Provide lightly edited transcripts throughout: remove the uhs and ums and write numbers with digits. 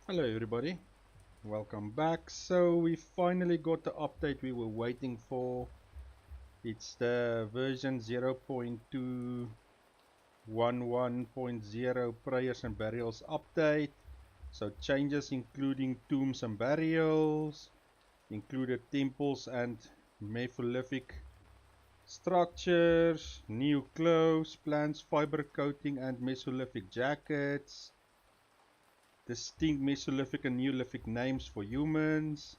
Hello everybody, welcome back. So we finally got the update we were waiting for. It's the version 0.2.11.0 prayers and burials update. So changes including tombs and burials, included temples and megalithic structures, new clothes, plants, fiber coating and Mesolithic jackets, distinct Mesolithic and Neolithic names for humans,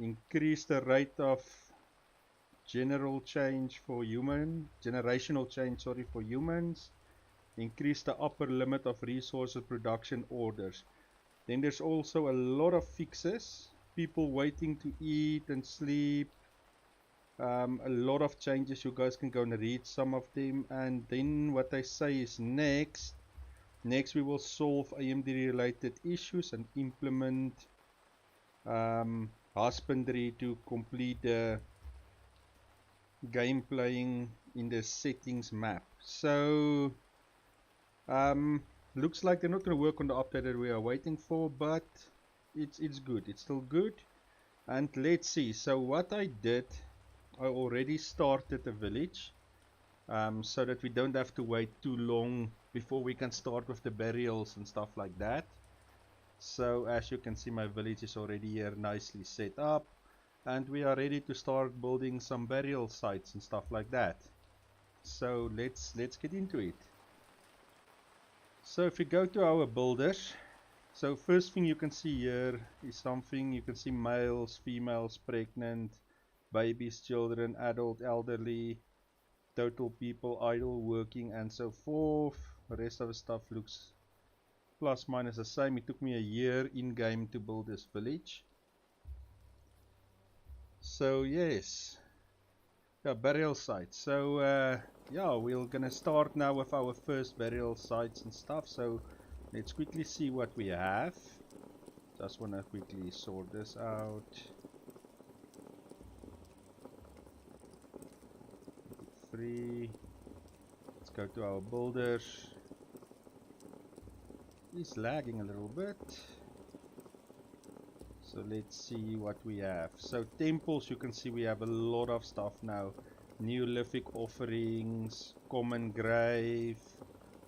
increase the rate of generational change for humans, increase the upper limit of resources production orders. Then there's also a lot of fixes, people waiting to eat and sleep, a lot of changes. You guys can go and read some of them. And then what I say is next we will solve AMD related issues and implement husbandry to complete the game playing in the settings map. So looks like they're not going to work on the update that we are waiting for, but it's good, it's still good. And let's see. So what I did, I already started the village, so that we don't have to wait too long before we can start with the burials and stuff like that. So as you can see, my village is already here nicely set up, and we are ready to start building some burial sites and stuff like that. So let's get into it. So if we go to our builders, so first thing you can see here is something. You can see males, females, pregnant, babies, children, adult, elderly, total people, idle, working, and so forth. The rest of the stuff looks plus minus the same. It took me a year in game to build this village. So yes, yeah, burial sites. So yeah, we're gonna start now with our first burial sites and stuff. So let's quickly see what we have. Just wanna quickly sort this out. 3. Let's go to our builders. It's lagging a little bit. So let's see what we have. So temples, you can see we have a lot of stuff now. Neolithic offerings, common grave,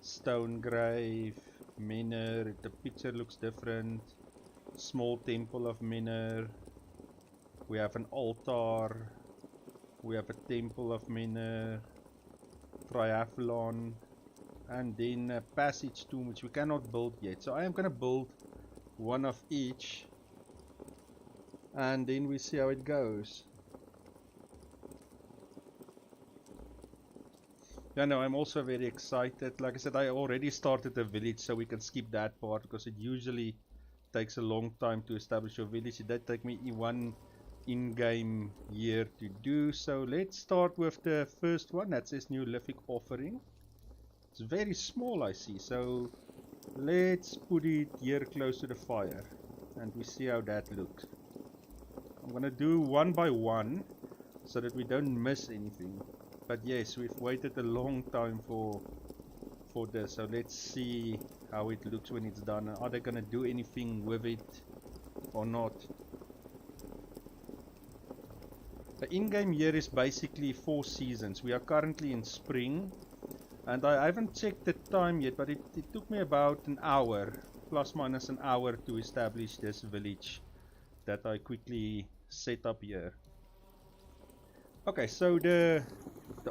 stone grave, Menor. The picture looks different. Small temple of Menor. We have an altar. We have a temple of Menor. Triathlon. And then a passage tomb, which we cannot build yet. So I am going to build one of each, and then we see how it goes. Yeah, no, I'm also very excited. Like I said, I already started the village, so we can skip that part because it usually takes a long time to establish your village. It did take me one in-game year to do. So let's start with the first one. That says Neolithic offering. It's very small, I see. So let's put it here close to the fire, and we see how that looks. I'm gonna do one by one so that we don't miss anything. But yes, we've waited a long time for this, so let's see how it looks when it's done. Are they gonna do anything with it or not? The in-game year is basically 4 seasons. We are currently in spring, and I haven't checked the time yet, but it took me about an hour, plus minus an hour, to establish this village that I quickly set up here. Okay, so the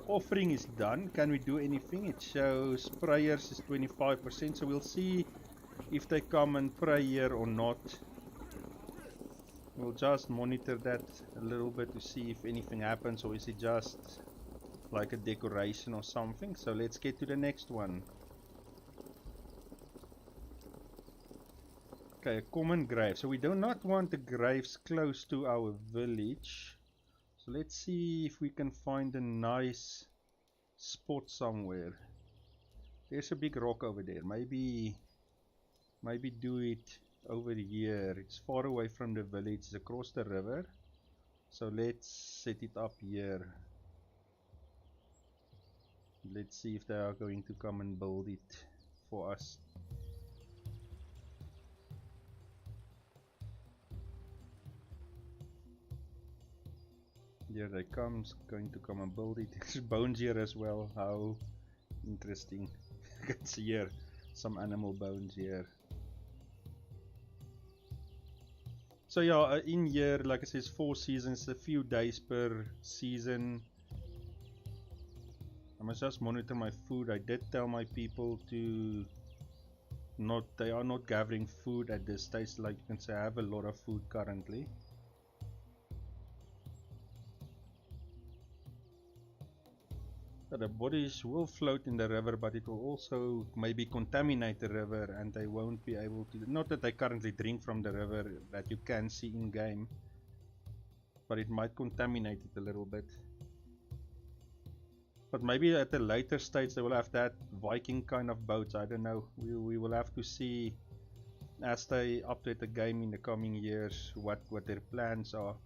offering is done. Can we do anything? It shows prayers is 25%, so we'll see if they come and pray here or not. We'll just monitor that a little bit to see if anything happens, or is it just like a decoration or something. So let's get to the next one. Okay, a common grave. So we do not want the graves close to our village. So let's see if we can find a nice spot somewhere. There's a big rock over there. Maybe do it over here. It's far away from the village. It's across the river. So let's set it up here. Let's see if they are going to come and build it for us. Here they come, going to come and build it. There's bones here as well, how interesting. You can see here, some animal bones here. So yeah, in here, like I said, 4 seasons, a few days per season. I must just monitor my food. I did tell my people to they are not gathering food at this stage. Like you can say, I have a lot of food currently. So the bodies will float in the river, but it will also maybe contaminate the river, and they won't be able to, not that they currently drink from the river that you can see in game, but it might contaminate it a little bit. But maybe at a later stage they will have that Viking kind of boats. I don't know. We will have to see as they update the game in the coming years what their plans are.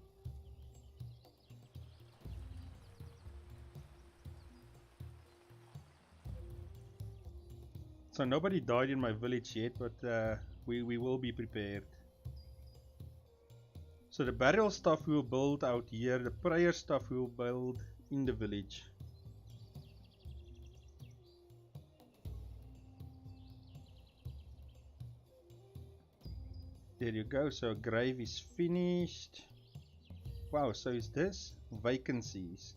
So nobody died in my village yet, but we will be prepared. So the burial stuff we will build out here, the prayer stuff we will build in the village. There you go, so grave is finished. Wow, so is this vacancies?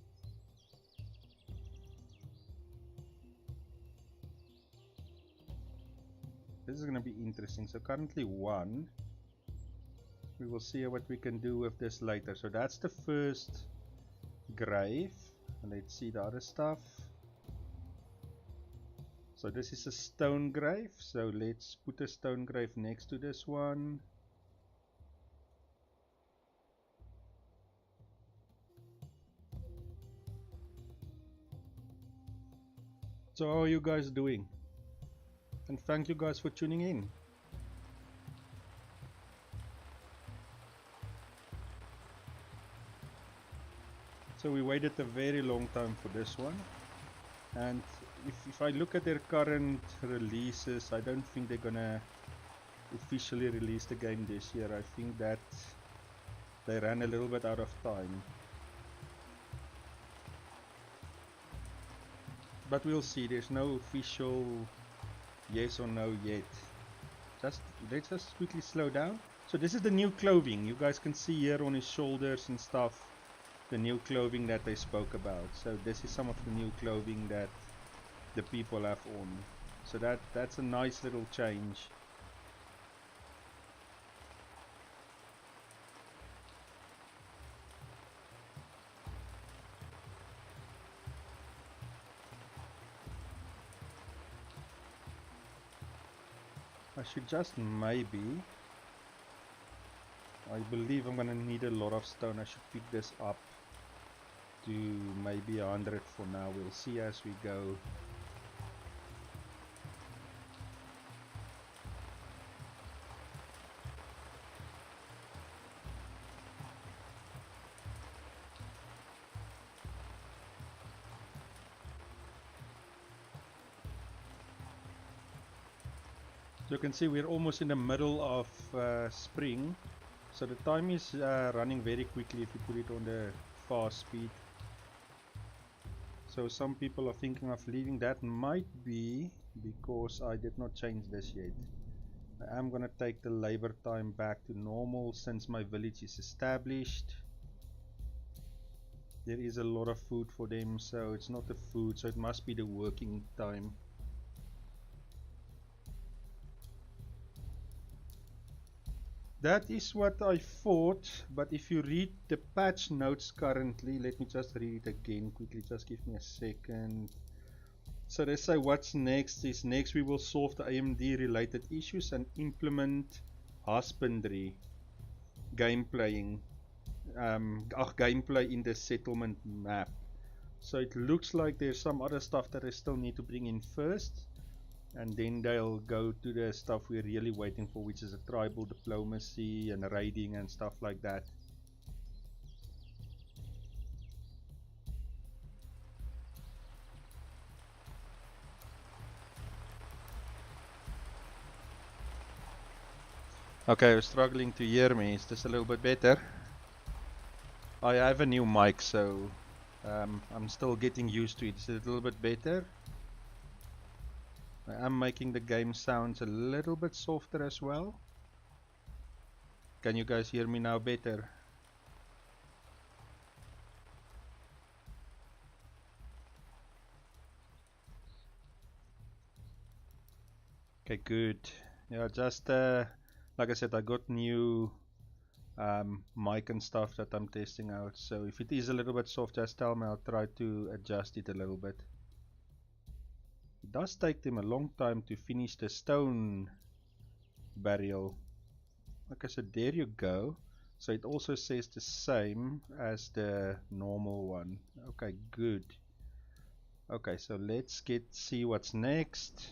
This is going to be interesting. So currently 1. We will see what we can do with this later. So that's the first grave. Let's see the other stuff. So this is a stone grave. So let's put a stone grave next to this one. So how are you guys doing? And thank you guys for tuning in. So we waited a very long time for this one, and if I look at their current releases, I don't think they're gonna officially release the game this year. I think that they ran a little bit out of time. But we'll see. There's no official yes or no yet. Let's just quickly slow down. So this is the new clothing. You guys can see here on his shoulders and stuff, the new clothing that they spoke about. So this is some of the new clothing that the people have on. So that's a nice little change. I should just maybe, I believe I'm gonna need a lot of stone. I should pick this up to maybe 100 for now. We'll see as we go. So you can see we're almost in the middle of spring, so the time is running very quickly if you put it on the fast speed. So some people are thinking of leaving. That might be because I did not change this yet. I am gonna take the labor time back to normal since my village is established. There is a lot of food for them, so it's not the food, so it must be the working time. That is what I thought, but if you read the patch notes currently, let me just read it again quickly, just give me a second. So they say what's next is next we will solve the AMD related issues and implement husbandry gameplay in the settlement map. So it looks like there's some other stuff that I still need to bring in first, and then they'll go to the stuff we're really waiting for, which is a tribal diplomacy and raiding and stuff like that. Okay, I'm struggling to hear me. Is this a little bit better? I have a new mic, so I'm still getting used to it. It's a little bit better. I am making the game sounds a little bit softer as well. Can you guys hear me now better? Okay, good. Yeah, just like I said, I got new mic and stuff that I'm testing out. So if it is a little bit soft, just tell me. I'll try to adjust it a little bit. It does take them a long time to finish the stone burial. Like I said, there you go. So it also says the same as the normal one. Okay, good. Okay, so let's see what's next.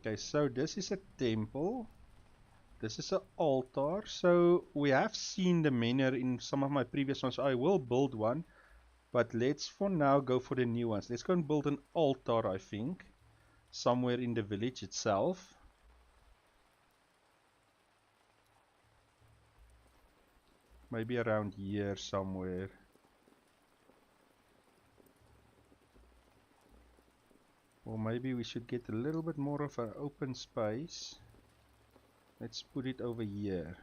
Okay, so this is a temple. This is an altar. So we have seen the manor in some of my previous ones. I will build one, but let's for now go for the new ones. Let's go and build an altar, I think, somewhere in the village itself. Maybe around here somewhere. Or maybe we should get a little bit more of an open space. Let's put it over here.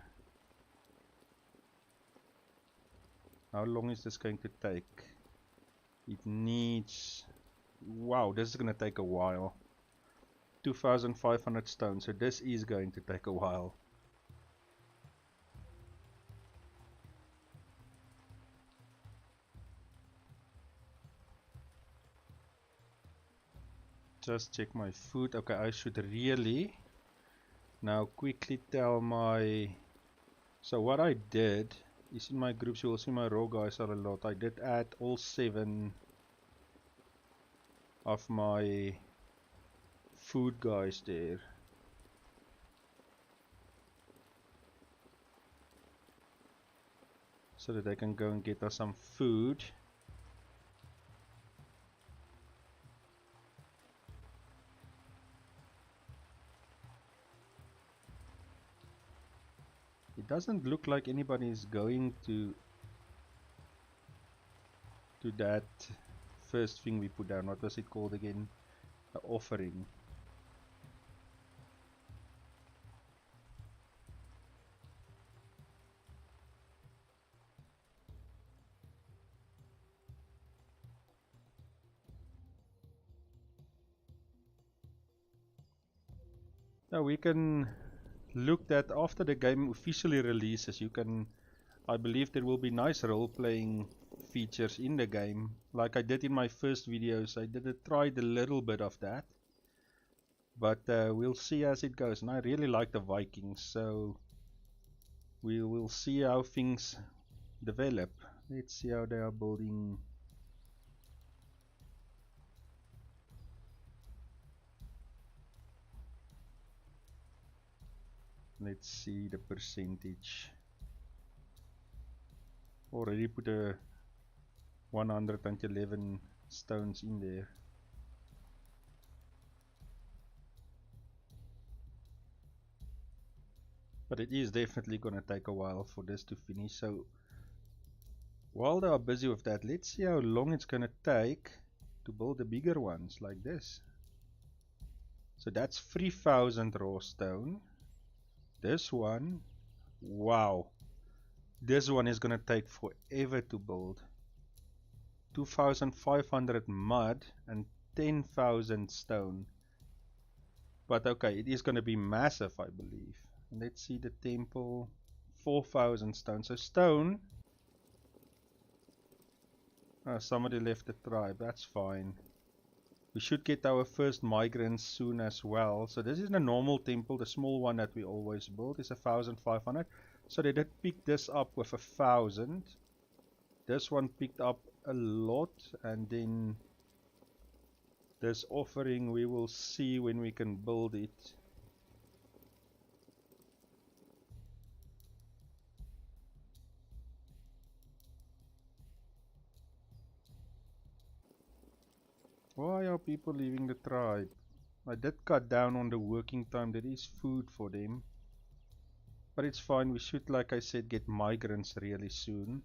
How long is this going to take? It needs... Wow, this is going to take a while. 2,500 stone, so this is going to take a while. Just check my food. Okay, I should really now quickly tell my... So what I did is in my groups, you will see my raw guys are a lot. I did add all 7 of my food guys there. So that they can go and get us some food. It doesn't look like anybody is going to that first thing we put down. What was it called again? The offering. Now we can look that after the game officially releases. You can, I believe there will be nice role-playing features in the game. Like I did in my first videos, I tried a little bit of that. But we'll see as it goes. And I really like the Vikings, so we will see how things develop. Let's see how they are building. Let's see the percentage. Already put a 111 stones in there. But it is definitely gonna take a while for this to finish. So while they are busy with that, let's see how long it's gonna take to build the bigger ones like this. So that's 3,000 raw stone. This one, wow, this one is gonna take forever to build. 2,500 mud and 10,000 stone. But okay, it is gonna be massive, I believe. Let's see the temple, 4,000 stone. So stone. Somebody left the tribe. That's fine. We should get our first migrants soon as well. So this is the normal temple. The small one that we always build is 1,500. So they did pick this up with 1,000. This one picked up a lot, and then this offering we will see when we can build it. Why are people leaving the tribe? I did cut down on the working time. There is food for them. But it's fine. We should, like I said, get migrants really soon.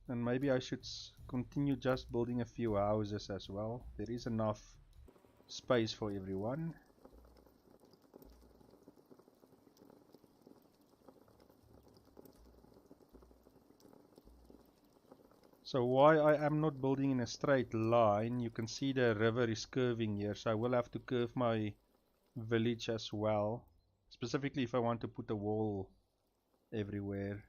And maybe I should continue just building a few houses as well. There is enough space for everyone. So why I am not building in a straight line, you can see the river is curving here, so I will have to curve my village as well. Specifically if I want to put a wall everywhere.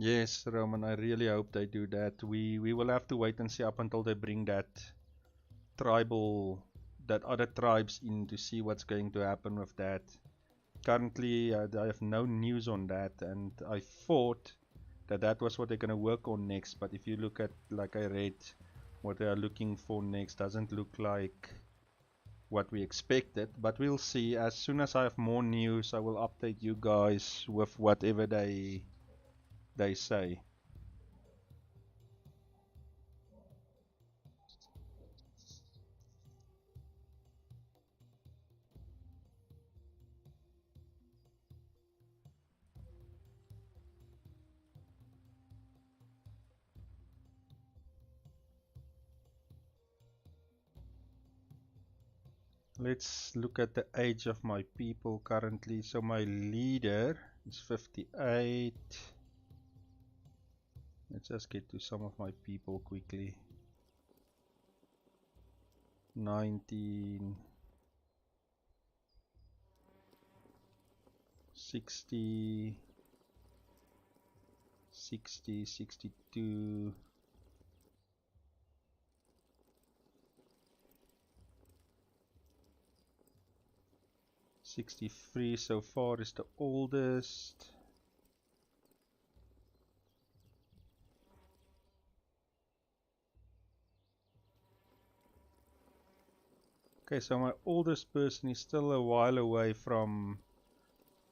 Yes, Roman, I really hope they do that. We will have to wait and see up until they bring that other tribes in to see what's going to happen with that. Currently, I have no news on that, and I thought that that was what they're going to work on next, but if you look at, like I read, what they are looking for next doesn't look like what we expected, but we'll see. As soon as I have more news, I will update you guys with whatever they say. Let's look at the age of my people currently. So my leader is 58. Let's just get to some of my people quickly. 19, 60, 60, 62, 63 so far is the oldest. Okay, so my oldest person is still a while away from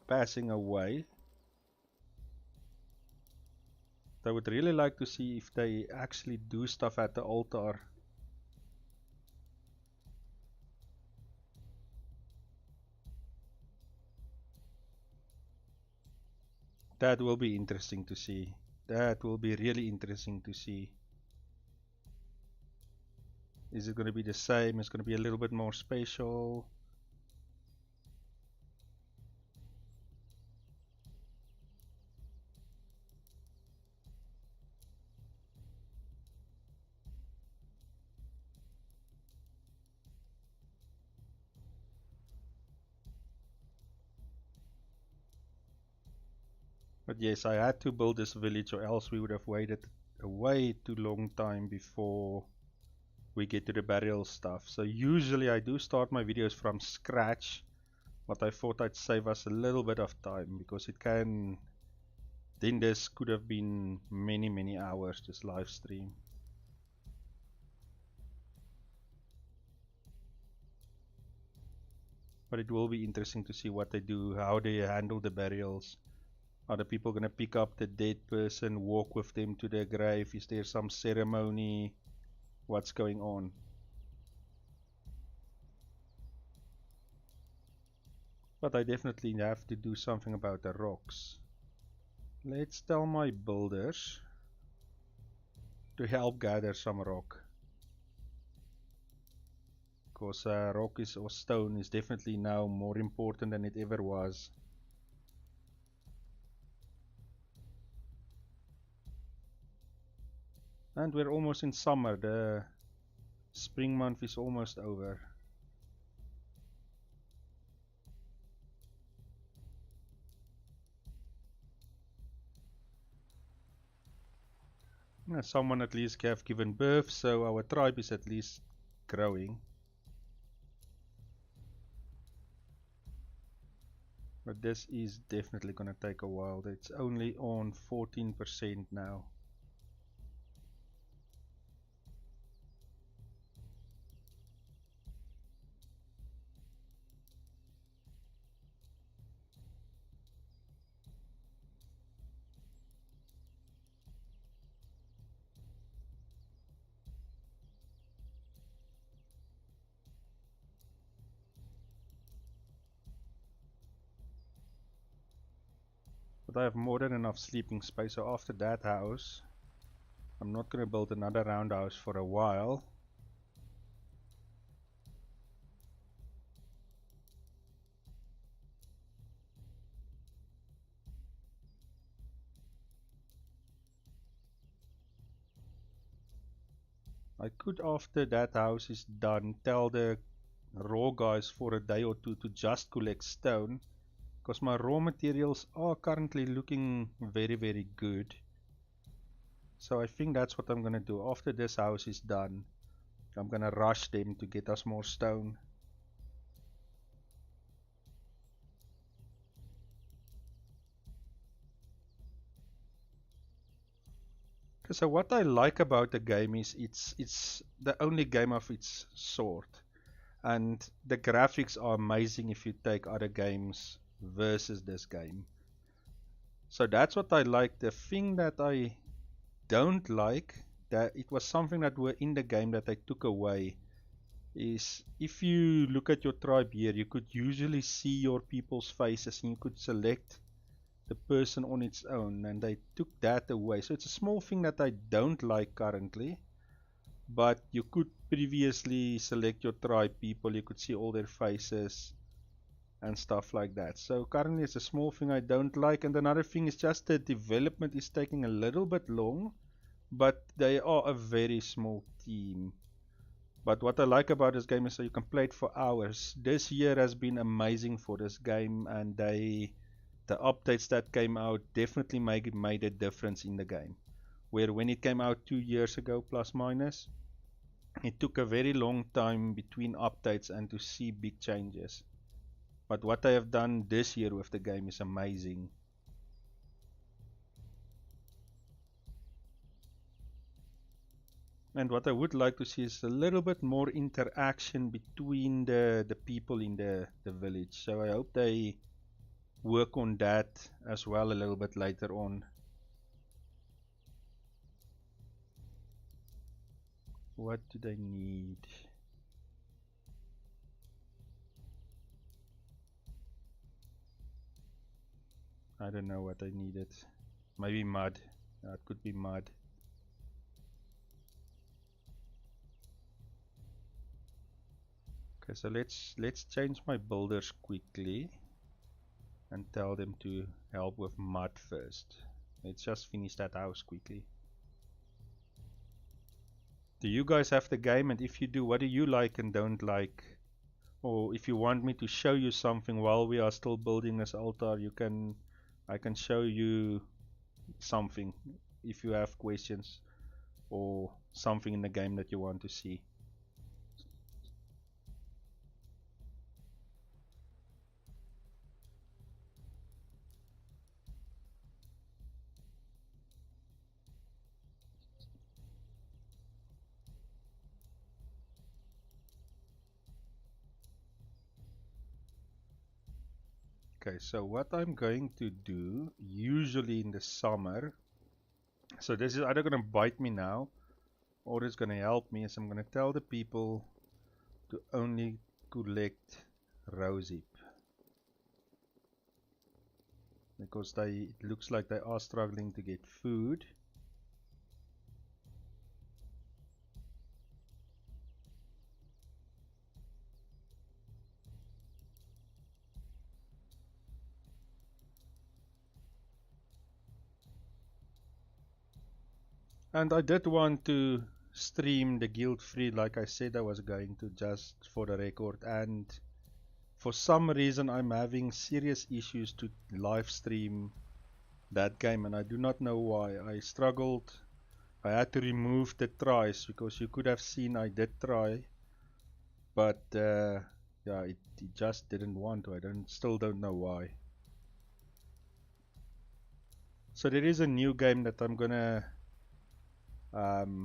passing away. I would really like to see if they actually do stuff at the altar. That will be interesting to see. That will be really interesting to see. Is it going to be the same? It's going to be a little bit more spatial. But yes, I had to build this village, or else we would have waited a way too long time before we get to the burial stuff. So usually I do start my videos from scratch, but I thought I'd save us a little bit of time, because it can, then this could have been many hours, this live stream. But it will be interesting to see what they do, how they handle the burials. Are the people going to pick up the dead person, walk with them to their grave? Is there some ceremony? What's going on? But I definitely have to do something about the rocks. Let's tell my builders to help gather some rock. Because rock is, or stone is definitely now more important than it ever was. And we're almost in summer. The spring month is almost over. Someone at least have given birth, so our tribe is at least growing. But this is definitely gonna take a while. It's only on 14% now. I have more than enough sleeping space, so after that house I'm not going to build another roundhouse for a while. I could, after that house is done, tell the raw guys for a day or two to just collect stone, because my raw materials are currently looking very good. So I think that's what I'm gonna do. After this house is done, I'm gonna rush them to get us more stone. So what I like about the game is it's the only game of its sort, and the graphics are amazing if you take other games versus this game. So that's what I like. The thing that I don't like, that it was something that were in the game that I took away, is if you look at your tribe here, you could usually see your people's faces and you could select the person on its own, and they took that away. So it's a small thing that I don't like currently, but you could previously select your tribe people, you could see all their faces and stuff like that. So currently it's a small thing I don't like, and another thing is just the development is taking a little bit long, but they are a very small team. But what I like about this game is that you can play it for hours. This year has been amazing for this game, and the updates that came out definitely made a difference in the game. Where when it came out 2 years ago, plus minus, it took a very long time between updates and to see big changes. But what they have done this year with the game is amazing. And what I would like to see is a little bit more interaction between the people in the village. So I hope they work on that as well a little bit later on. What do they need? I don't know what I needed. Maybe mud. It could be mud. Okay, so let's change my builders quickly and tell them to help with mud first. Let's just finish that house quickly. Do you guys have the game? And if you do, what do you like and don't like? Or if you want me to show you something while we are still building this altar, I can show you something if you have questions or something in the game that you want to see. Okay, so what I'm going to do, usually in the summer, so this is either going to bite me now or it's going to help me, is I'm going to tell the people to only collect rosehip, because it looks like they are struggling to get food. And I did want to stream the guild free like I said I was going to, just for the record, and for some reason I'm having serious issues to live stream that game, and I do not know why. I struggled. I had to remove the tries because you could have seen I did try, but yeah, it just didn't want to. Still don't know why. So there is a new game that I'm gonna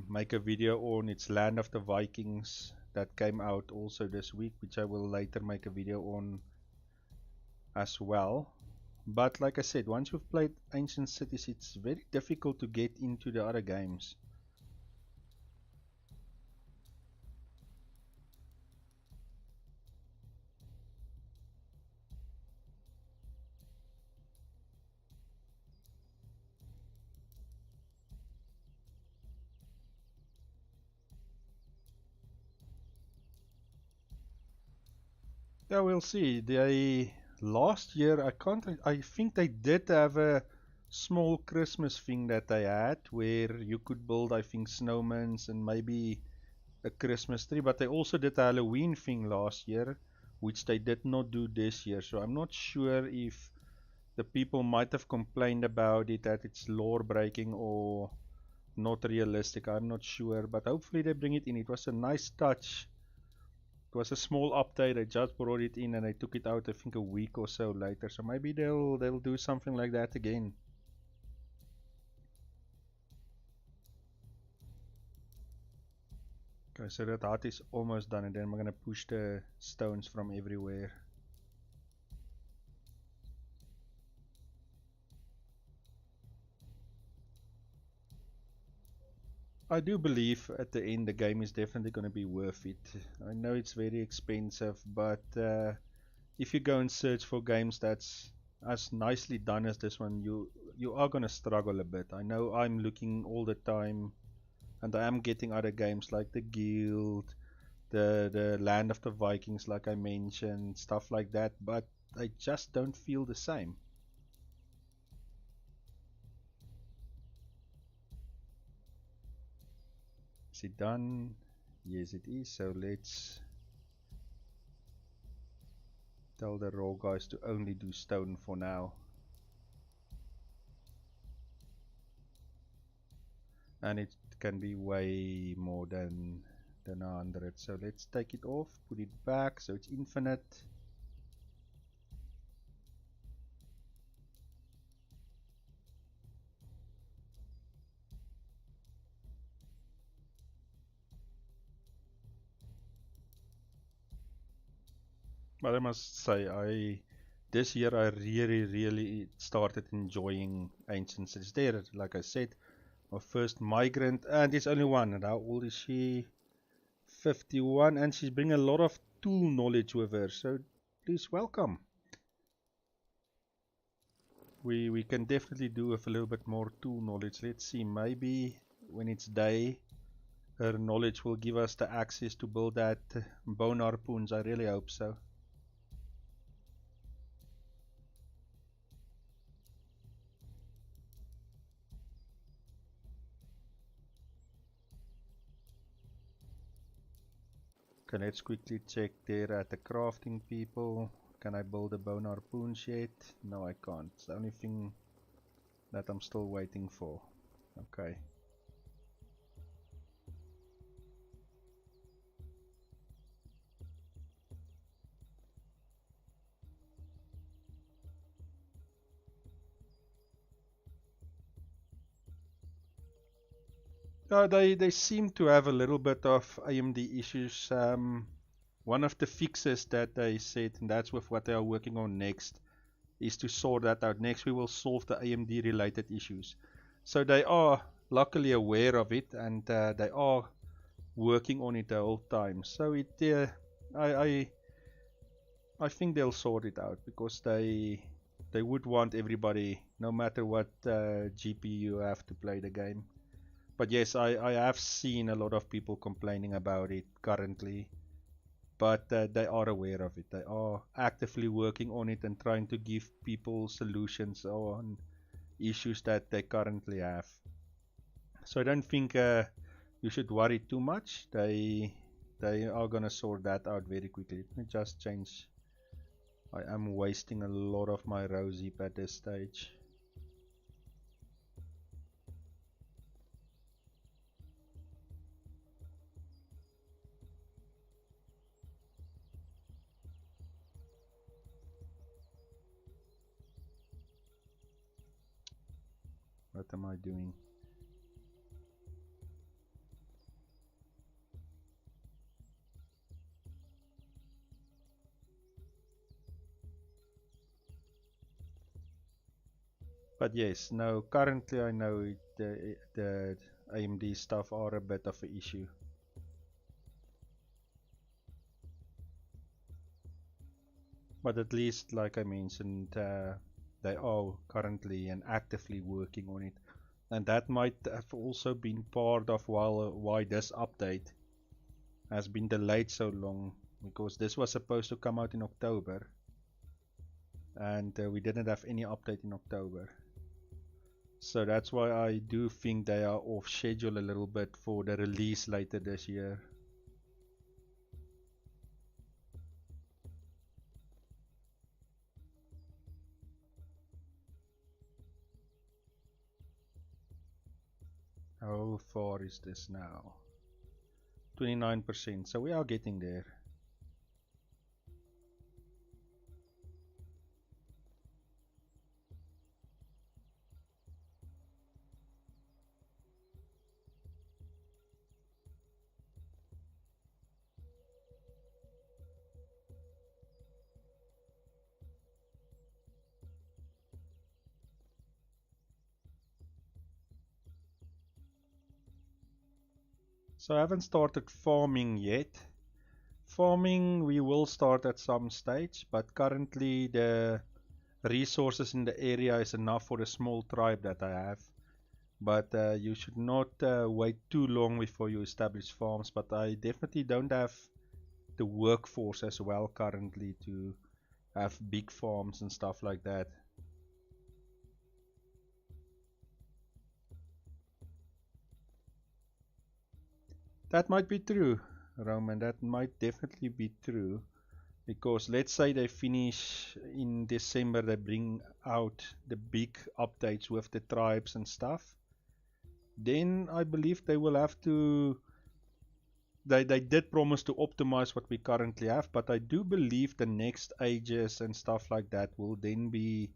make a video on. It's Land of the Vikings, that came out also this week, which I will later make a video on as well. But like I said, once you've played Ancient Cities, it's very difficult to get into the other games. Yeah, we'll see. They last year I think they did have a small Christmas thing that they had where you could build, I think, snowmans and maybe a Christmas tree, but they also did a Halloween thing last year, which they did not do this year. So I'm not sure if the people might have complained about it, that it's lore breaking or not realistic. I'm not sure, but hopefully they bring it in. It was a nice touch. It was a small update. They just brought it in and they took it out, I think, a week or so later. So maybe they'll do something like that again. Okay, so that hut is almost done, and then we're gonna push the stones from everywhere. I do believe at the end the game is definitely going to be worth it. I know it's very expensive, but if you go and search for games that's as nicely done as this one, you are going to struggle a bit. I know I'm looking all the time, and I am getting other games like the Guild, the Land of the Vikings, like I mentioned, stuff like that, but I just don't feel the same. Is it done? Yes, it is. So let's tell the raw guys to only do stone for now. And it can be way more than 100. So let's take it off, put it back so it's infinite. But I must say, this year I really started enjoying Ancient Cities. There, like I said, my first migrant, and it's only one. And how old is she? 51, and she's bringing a lot of tool knowledge with her. So please welcome. We can definitely do with a little bit more tool knowledge. Let's see, maybe when it's day, her knowledge will give us the access to build that bone harpoons. I really hope so. Okay, let's quickly check there at the crafting people. Can I build a bone harpoons yet? No, I can't. It's the only thing that I'm still waiting for. Okay. They seem to have a little bit of AMD issues. One of the fixes that they said, and that's with what they are working on next, is to sort that out. Next, we will solve the AMD related issues. So they are luckily aware of it, and they are working on it the whole time. So I, I, I think they'll sort it out because they would want everybody, no matter what GPU you have, to play the game. But yes, I have seen a lot of people complaining about it currently, but they are aware of it. They are actively working on it and trying to give people solutions on issues that they currently have. So I don't think you should worry too much. They are gonna sort that out very quickly. Let me just change. I am wasting a lot of my rose heap at this stage. What am I doing? But yes, no, currently I know the AMD stuff are a bit of an issue. But at least, like I mentioned, they are currently and actively working on it. And that might have also been part of why this update has been delayed so long. because this was supposed to come out in October, and we didn't have any update in October. So that's why I do think they are off schedule a little bit for the release later this year. How far is this now? 29%, so we are getting there. So I haven't started farming yet. Farming we will start at some stage, but currently the resources in the area is enough for the small tribe that I have. But you should not wait too long before you establish farms. But I definitely don't have the workforce as well currently to have big farms and stuff like that. That might be true, Roman. That might definitely be true. Because let's say they finish in December, they bring out the big updates with the tribes and stuff. Then I believe they will have to. They did promise to optimize what we currently have, but I do believe the next ages and stuff like that will then be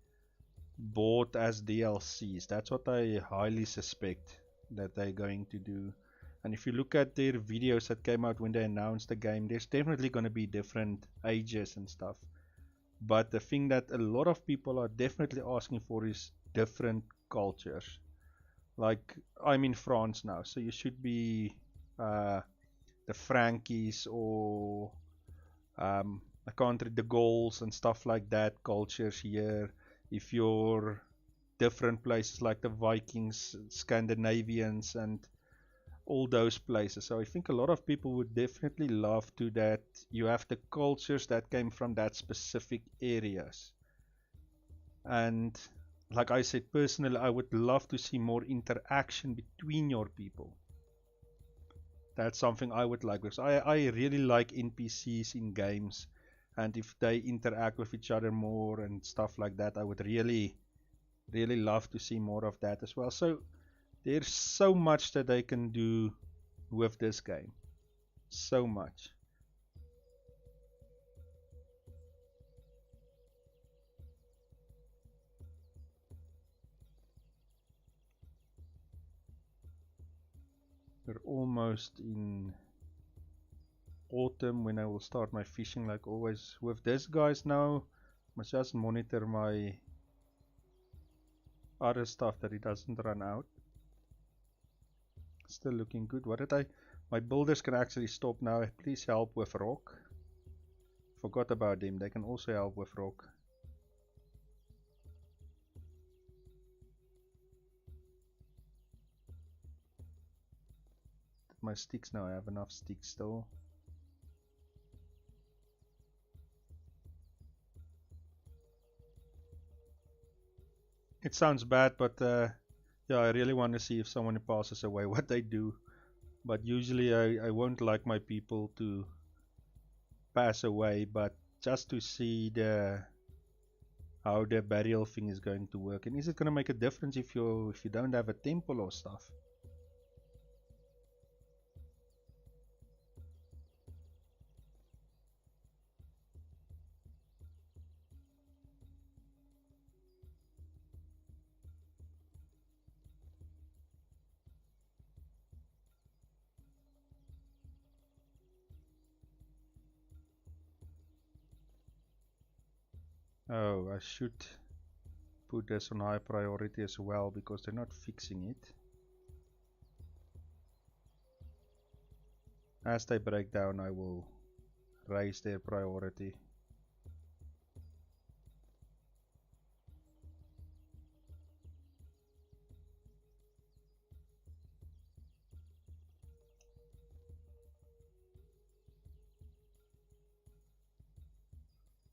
bought as DLCs. That's what I highly suspect that they're going to do. And if you look at their videos that came out when they announced the game, there's definitely going to be different ages and stuff. But the thing that a lot of people are definitely asking for is different cultures. Like, I'm in France now, so you should be the Frankies or a country, the Gauls and stuff like that, cultures here. If you're different places like the Vikings, Scandinavians, and all those places. So I think a lot of people would definitely love to that you have the cultures that came from that specific areas. And like I said, personally, I would love to see more interaction between your people. That's something I would like, because I really like NPCs in games, and if they interact with each other more and stuff like that, I would really love to see more of that as well. So there's so much that they can do with this game. So much. We're almost in autumn when I will start my fishing like always. With this guys now, I must just monitor my other stuff that it doesn't run out. Still looking good. What did I... My builders can actually stop now. Please help with rock. Forgot about them. They can also help with rock. My sticks now. I have enough sticks still. It sounds bad, but yeah, I really want to see if someone passes away what they do. But usually I won't like my people to pass away, but just to see how the burial thing is going to work. And is it going to make a difference if you don't have a temple or stuff? Oh, I should put this on high priority as well, because they're not fixing it. As they break down, I will raise their priority.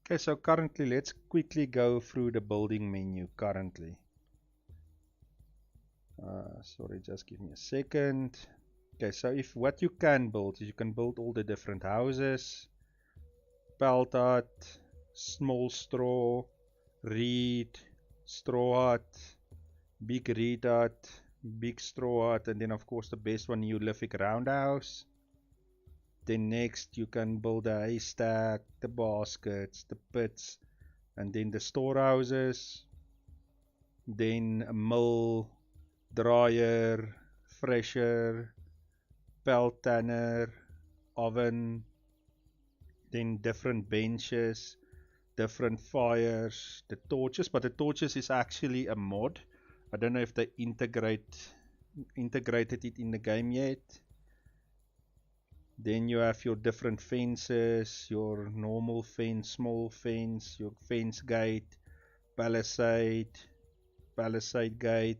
Okay, so currently let's quickly go through the building menu currently. Sorry, just give me a second. Okay, so if what you can build is you can build all the different houses, pelt hut, small straw, reed, straw hut, big reed hut, big straw hut, and then of course the best one, Neolithic roundhouse. Then next you can build a haystack, the baskets, the pits, and then the storehouses. Then a mill, dryer, thresher, pelt tanner, oven, then different benches, different fires, the torches, but the torches is actually a mod. I don't know if they integrated it in the game yet. Then you have your different fences, your normal fence, small fence, your fence gate, palisade gate,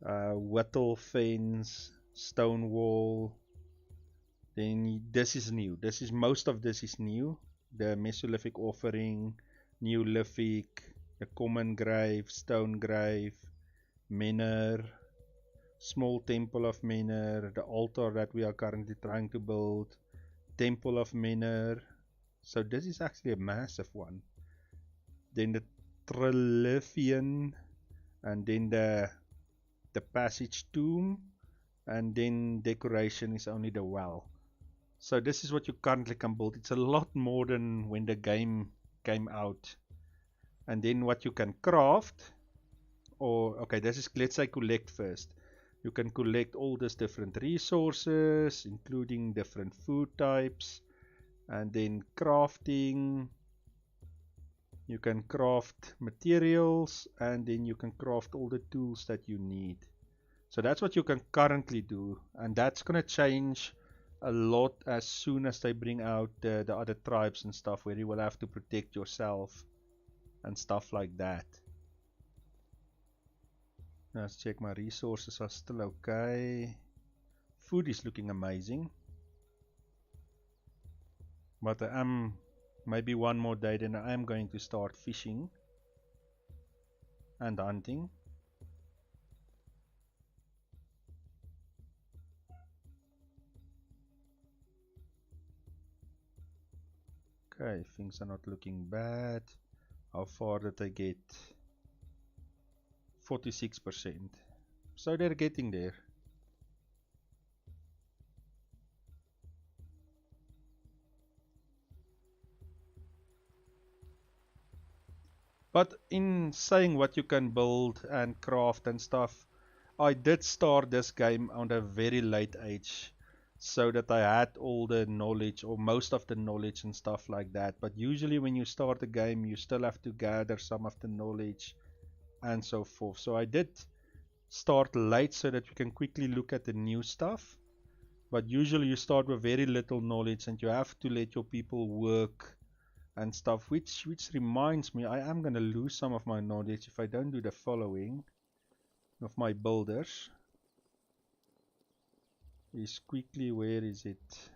wattle fence, stone wall. Then this is new. Most of this is new. The Mesolithic offering, Neolithic, the common grave, stone grave, menhir, small temple of menhir, the altar that we are currently trying to build, temple of menhir. So this is actually a massive one. Then the Trilithian, and then the passage tomb, and then decoration is only the well. So this is what you currently can build. It's a lot more than when the game came out. And then what you can craft, or okay, this is, let's say, collect first. You can collect all these different resources, including different food types, and then crafting. You can craft materials, and then you can craft all the tools that you need. So that's what you can currently do, and that's gonna change a lot as soon as they bring out the other tribes and stuff, where you will have to protect yourself and stuff like that. Let's check my resources are still okay. Food is looking amazing, but I am, maybe one more day then I am going to start fishing and hunting. Okay, things are not looking bad. How far did I get? 46%. So they're getting there. But in saying what you can build and craft and stuff, I did start this game on a very late age, so that I had all the knowledge, or most of the knowledge and stuff like that. But usually when you start a game, you still have to gather some of the knowledge and so forth. So I did start late so that you can quickly look at the new stuff. But usually you start with very little knowledge, and you have to let your people work and stuff, which reminds me, I am going to lose some of my knowledge if I don't do the following of my builders. Is quickly, where is it?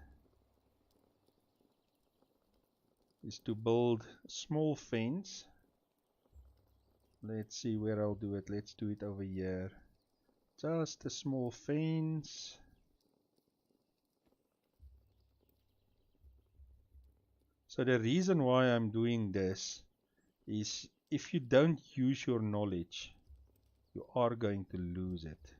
Is to build a small fence. Let's see where I'll do it. Let's do it over here. Just a small fence. So the reason why I'm doing this is, if you don't use your knowledge, you are going to lose it.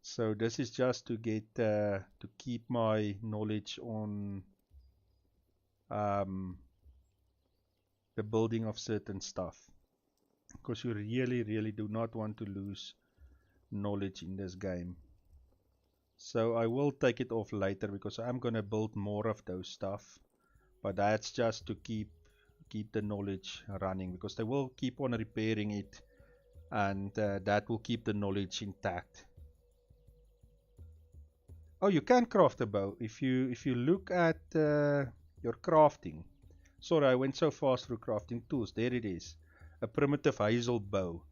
So this is just to get to keep my knowledge on the building of certain stuff, because you really do not want to lose knowledge in this game. So I will take it off later, because I'm gonna build more of those stuff, but that's just to keep the knowledge running, because they will keep on repairing it, and that will keep the knowledge intact. Oh, you can craft a bow if you look at your crafting. Sorry, I went so fast through crafting tools. There it is, a primitive hazel bow.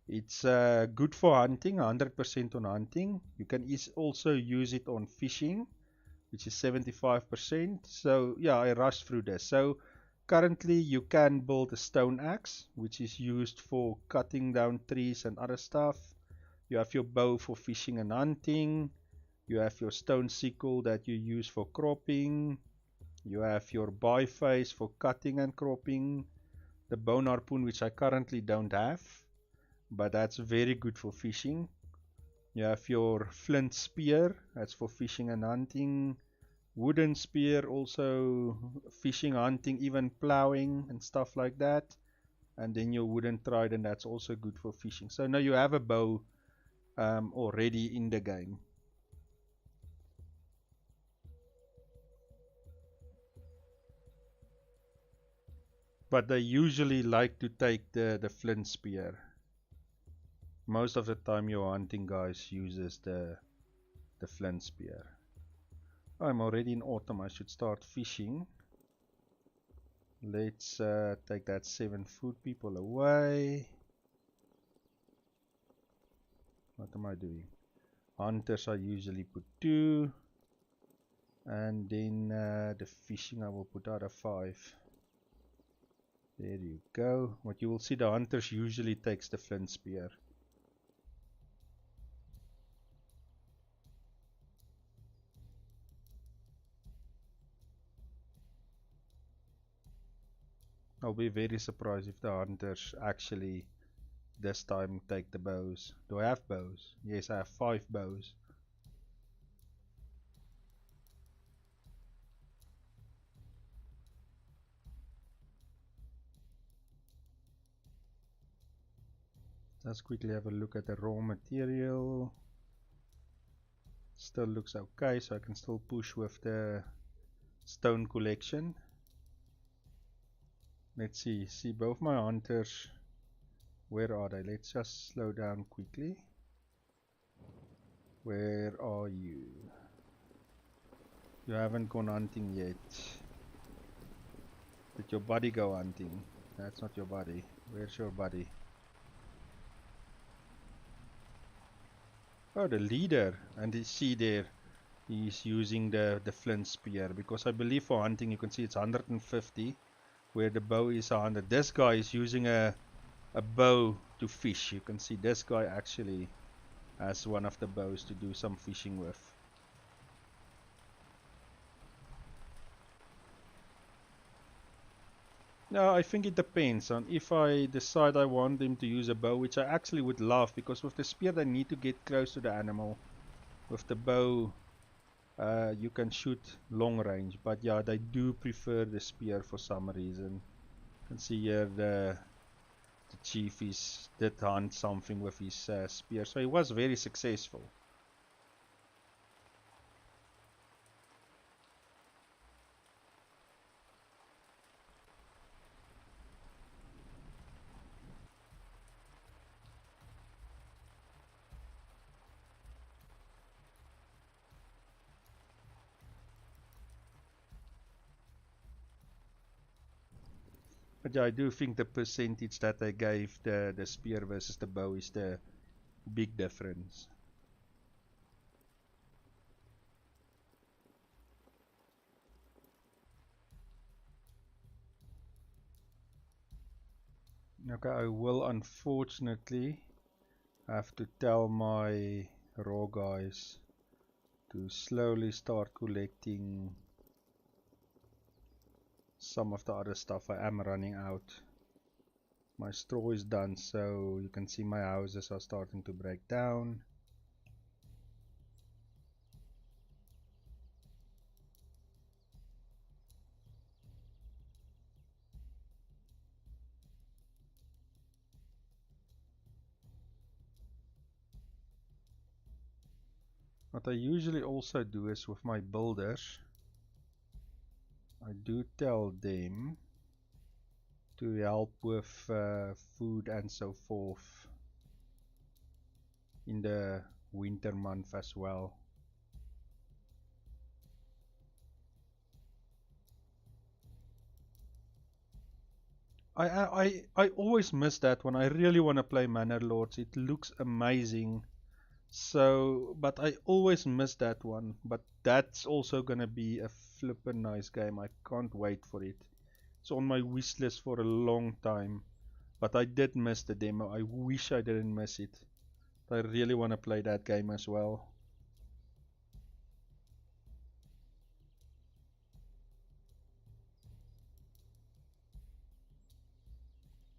It's good for hunting, 100% on hunting. You can also use it on fishing, which is 75%. So yeah, I rushed through this. So Currently you can build a stone axe, which is used for cutting down trees and other stuff. You have your bow for fishing and hunting. You have your stone sickle that you use for cropping. You have your biface for cutting and cropping. The bone harpoon, which I currently don't have, but that's very good for fishing. You have your flint spear, that's for fishing and hunting. Wooden spear, also fishing, hunting, even plowing and stuff like that. And then your wooden trident, that's also good for fishing. So now you have a bow already in the game. But they usually like to take the flint spear. Most of the time your hunting guys uses the flint spear. I'm already in autumn, I should start fishing. Let's take that 7 food people away. What am I doing? Hunters I usually put 2. And then the fishing I will put out of 5. There you go. What you will see, the hunters usually takes the flint spear. I'll be very surprised if the hunters actually this time take the bows. Do I have bows? Yes, I have 5 bows. Let's quickly have a look at the raw material. Still looks okay, so I can still push with the stone collection. Let's see both my hunters. Where are they? Let's just slow down quickly. Where are you? You haven't gone hunting yet. Did your buddy go hunting? That's not your buddy. Where's your buddy? Oh, the leader. And you see there, he's using the flint spear. Because I believe for hunting you can see it's 150. Where the bow is 100. This guy is using a bow to fish. You can see this guy actually has one of the bows to do some fishing with. No, I think it depends on if I decide I want them to use a bow, which I actually would love, because with the spear they need to get close to the animal. With the bow you can shoot long range, but yeah, they do prefer the spear for some reason. You can see here the chief did hunt something with his spear, so he was very successful. But yeah, I do think the percentage that they gave the spear versus the bow is the big difference. Okay, I will unfortunately have to tell my raw guys to slowly start collecting some of the other stuff. I am running out. My straw is done, so you can see my houses are starting to break down. What I usually also do is with my builders, I do tell them to help with food and so forth in the winter month as well. I always miss that one. I really want to play Manor Lords. It looks amazing. So, but I always miss that one. But that's also gonna be a flippin' nice game. I can't wait for it. It's on my wish list for a long time. But I did miss the demo. I wish I didn't miss it. I really want to play that game as well.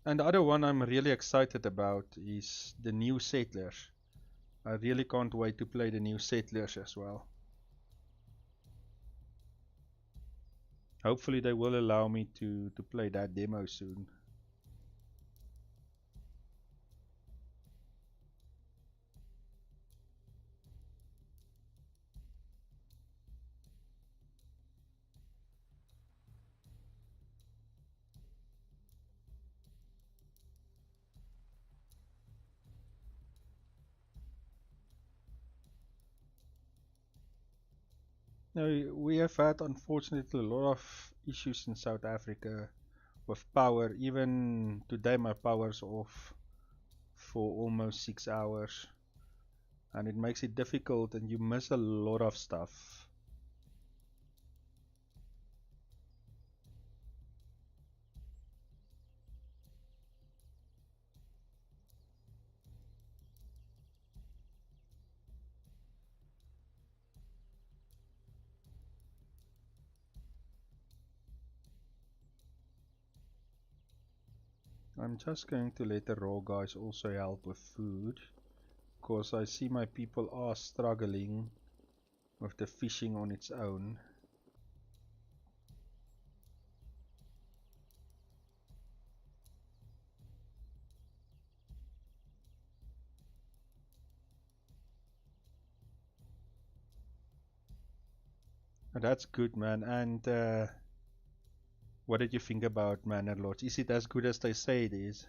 And the other one I'm really excited about is the new Settlers. I really can't wait to play the new Settlers as well. Hopefully they will allow me to play that demo soon. Now, we have had unfortunately a lot of issues in South Africa with power. Even today my power's off for almost 6 hours. And it makes it difficult and you miss a lot of stuff. I'm just going to let the raw guys also help with food, because I see my people are struggling with the fishing on its own. And that's good, man. And what did you think about Manor Lords? Is it as good as they say it is?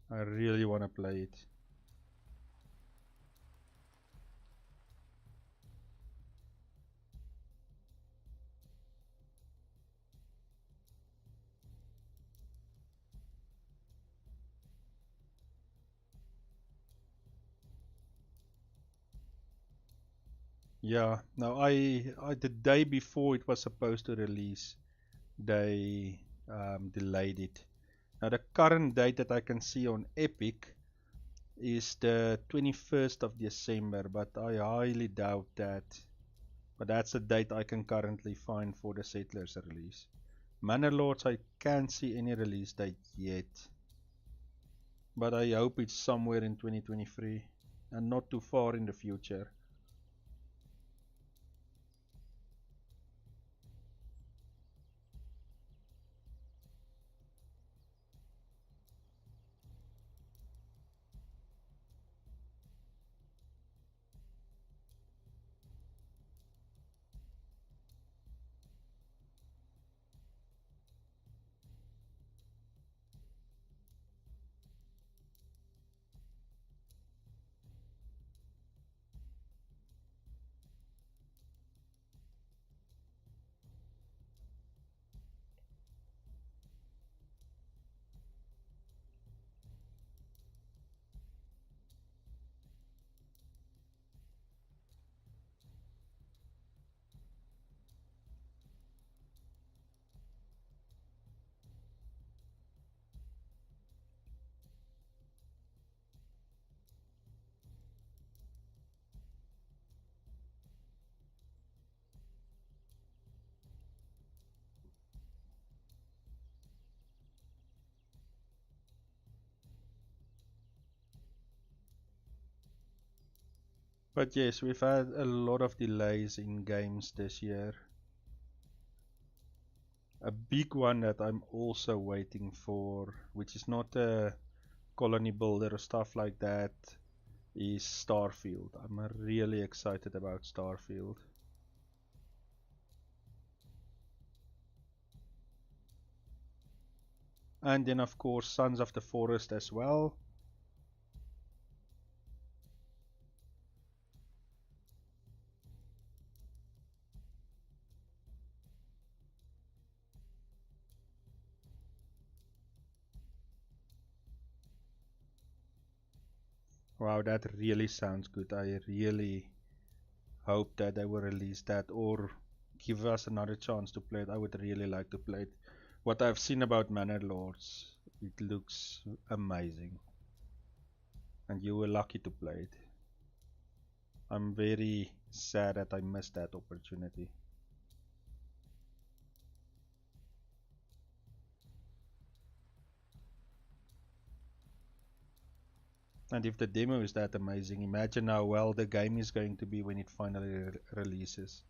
I really want to play it. Yeah, no, I the day before it was supposed to release, they delayed it. Now the current date that I can see on Epic is the 21st of December, but I highly doubt that. But that's the date I can currently find for the Settlers release. Manor Lords, I can't see any release date yet, but I hope it's somewhere in 2023 and not too far in the future. But yes, we've had a lot of delays in games this year. A big one that I'm also waiting for, which is not a colony builder or stuff like that, is Starfield. I'm really excited about Starfield. And then of course Sons of the Forest as well. Wow, that really sounds good. I really hope that they will release that, or give us another chance to play it, I would really like to play it. What I've seen about Manor Lords, it looks amazing. And you were lucky to play it. I'm very sad that I missed that opportunity. And if the demo is that amazing, imagine how well the game is going to be when it finally releases.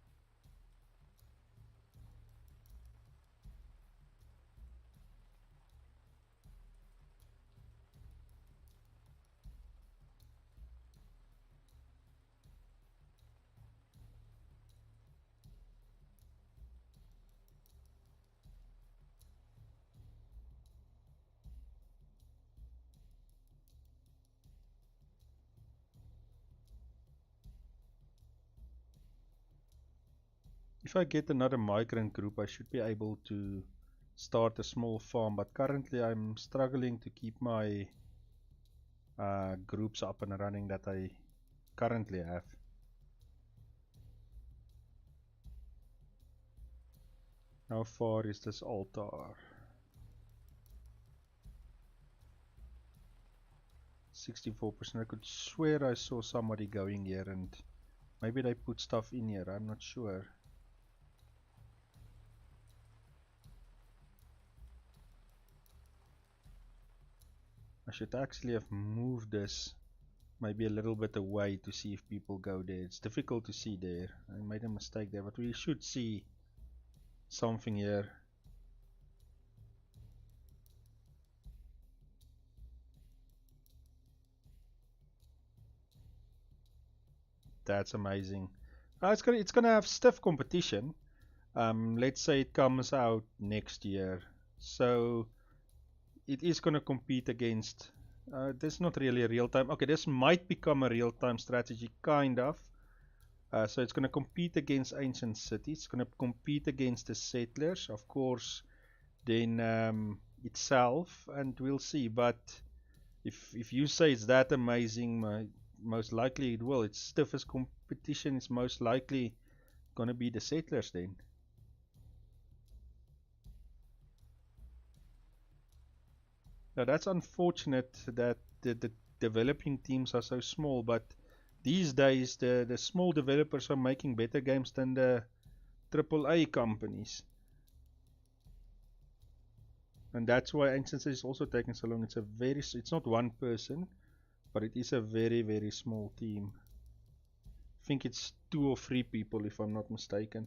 If I get another migrant group, I should be able to start a small farm, but currently I'm struggling to keep my groups up and running that I currently have. How far is this altar? 64%. I could swear I saw somebody going here and maybe they put stuff in here, I'm not sure. I should actually have moved this maybe a little bit away to see if people go there. It's difficult to see there. I made a mistake there, but we should see something here. That's amazing. It's gonna have stiff competition. Let's say it comes out next year, so it is gonna compete against. This is not really a real time. Okay, this might become a real time strategy, kind of. So it's gonna compete against ancient cities. It's gonna compete against the settlers, of course. Then itself, and we'll see. But if you say it's that amazing, most likely it will. Its stiffest competition is most likely gonna be the settlers then. Now that's unfortunate that the developing teams are so small, but these days the small developers are making better games than the AAA companies. And that's why Ancient City is also taking so long. It's not one person, but it is a very, very small team. I think it's 2 or 3 people if I'm not mistaken.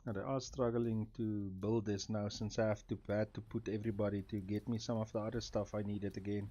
And I are struggling to build this now since I have had to put everybody to get me some of the other stuff I needed again.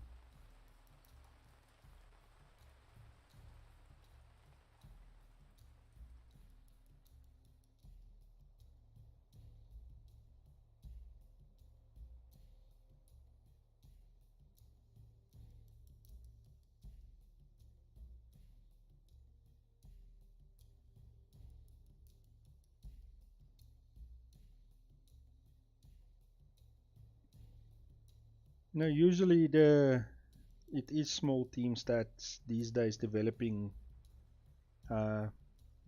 No, usually it is small teams that's these days developing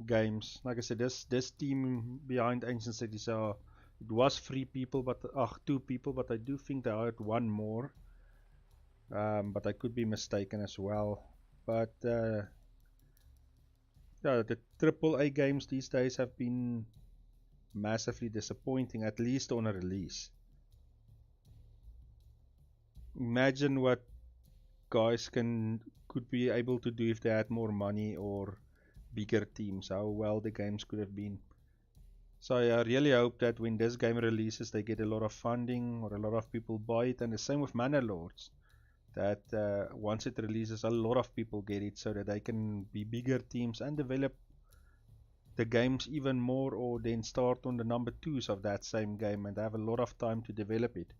games. Like I said, this team behind Ancient Cities it was 3 people, but 2 people, but I do think they hired one more. But I could be mistaken as well. But yeah, the AAA games these days have been massively disappointing, at least on a release. Imagine what guys could be able to do if they had more money or bigger teams, how well the games could have been. So I really hope that when this game releases they get a lot of funding or a lot of people buy it, and the same with Manor Lords, that once it releases a lot of people get it so that they can be bigger teams and develop the games even more, or then start on the number 2s of that same game and have a lot of time to develop it.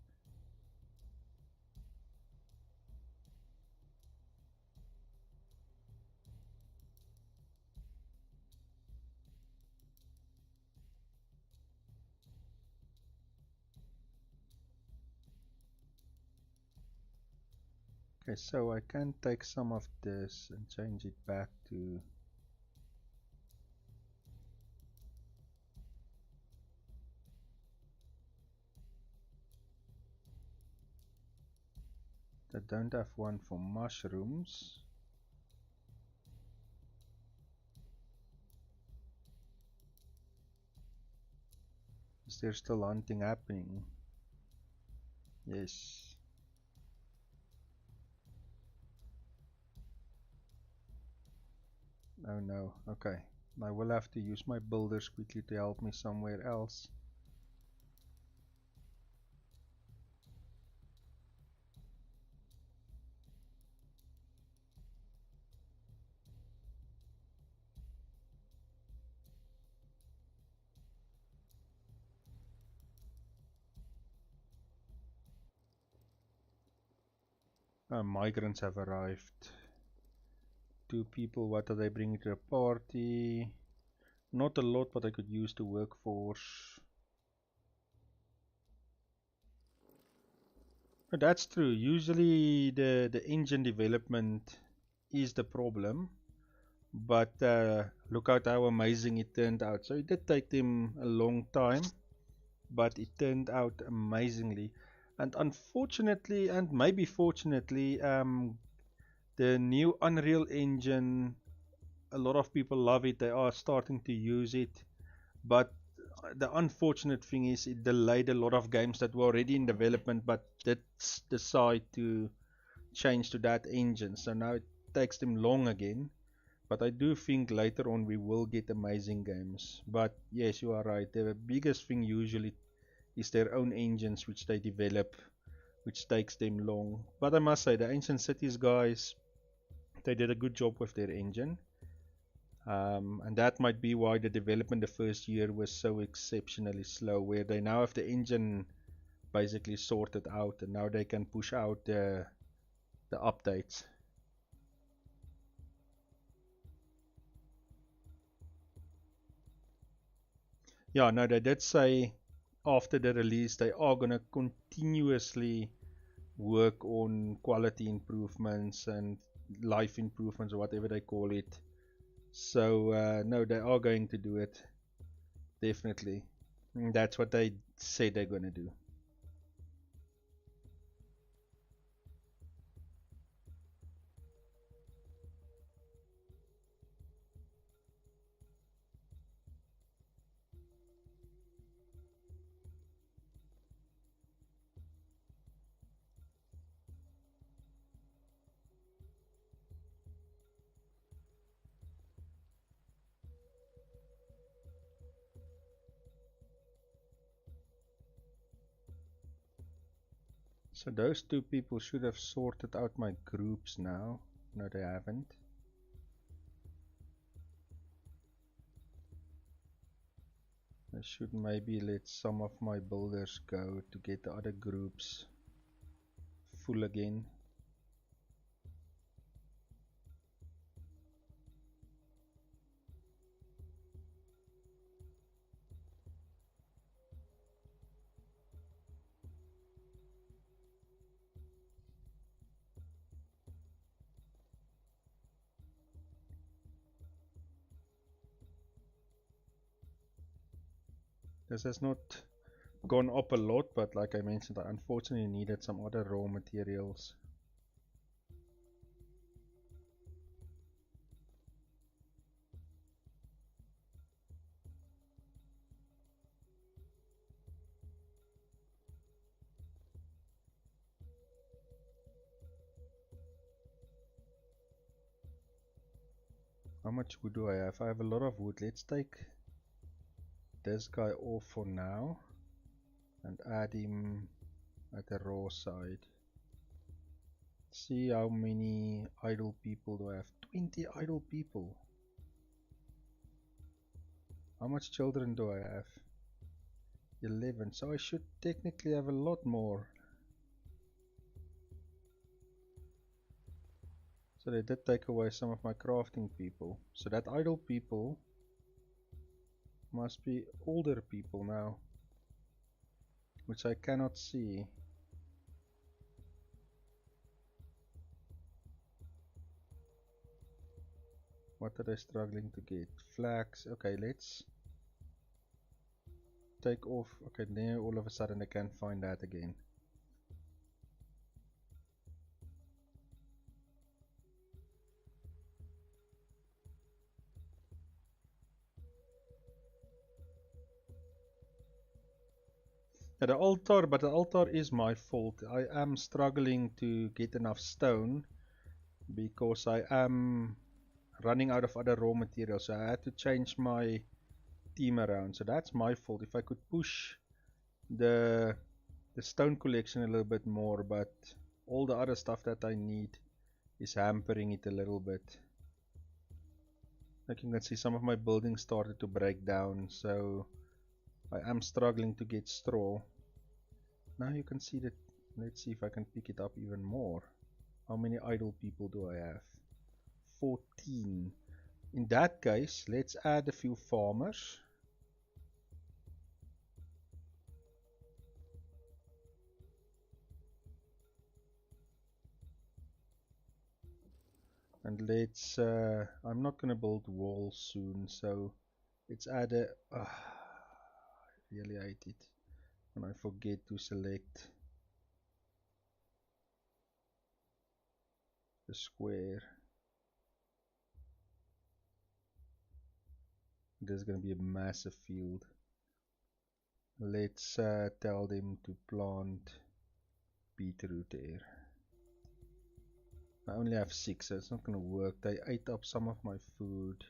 Okay, so I can take some of this and change it back to I don't have one for mushrooms. Is there still hunting happening? Yes. Oh no, okay. I will have to use my builders quickly to help me somewhere else. Migrants have arrived. 2 people, what are they bringing to the party? Not a lot, but I could use the workforce. But that's true. Usually the engine development is the problem. But look at how amazing it turned out. So it did take them a long time, but it turned out amazingly. And unfortunately, and maybe fortunately, the new Unreal Engine, a lot of people love it. They are starting to use it. But the unfortunate thing is it delayed a lot of games that were already in development but did decide to change to that engine. So now it takes them long again. But I do think later on we will get amazing games. But yes, you are right. The biggest thing usually is their own engines which they develop, which takes them long. But I must say, the Ancient Cities guys, they did a good job with their engine. And that might be why the development the first year was so exceptionally slow, where they now have the engine basically sorted out and now they can push out the updates. Yeah, no, they did say after the release they are going to continuously work on quality improvements and life improvements or whatever they call it. So no, they are going to do it, definitely. That's what they say they're going to do. So those 2 people should have sorted out my groups now. No, they haven't. I should maybe let some of my builders go to get the other groups full again. This has not gone up a lot, but like I mentioned, I unfortunately needed some other raw materials. How much wood do I have? I have a lot of wood. Let's take this guy off for now and add him at the raw side. See how many idle people do I have? 20 idle people. How much children do I have? 11. So I should technically have a lot more. So they did take away some of my crafting people. So that idle people must be older people now, which I cannot see. What are they struggling to get? Flax. Okay, let's take off. Okay, now all of a sudden I can't find that again. The altar, but the altar is my fault. I am struggling to get enough stone because I am running out of other raw materials. So I had to change my team around. So that's my fault. If I could push the stone collection a little bit more, but all the other stuff that I need is hampering it a little bit. Like you can see, some of my buildings started to break down, so I am struggling to get straw. Now you can see that. Let's see if I can pick it up even more. How many idle people do I have? 14. In that case, let's add a few farmers. And let's, I'm not gonna build walls soon, so let's add a, I really hate it when I forget to select the square. There's gonna be a massive field. Let's tell them to plant beetroot there. I only have 6, so it's not gonna work. They ate up some of my food.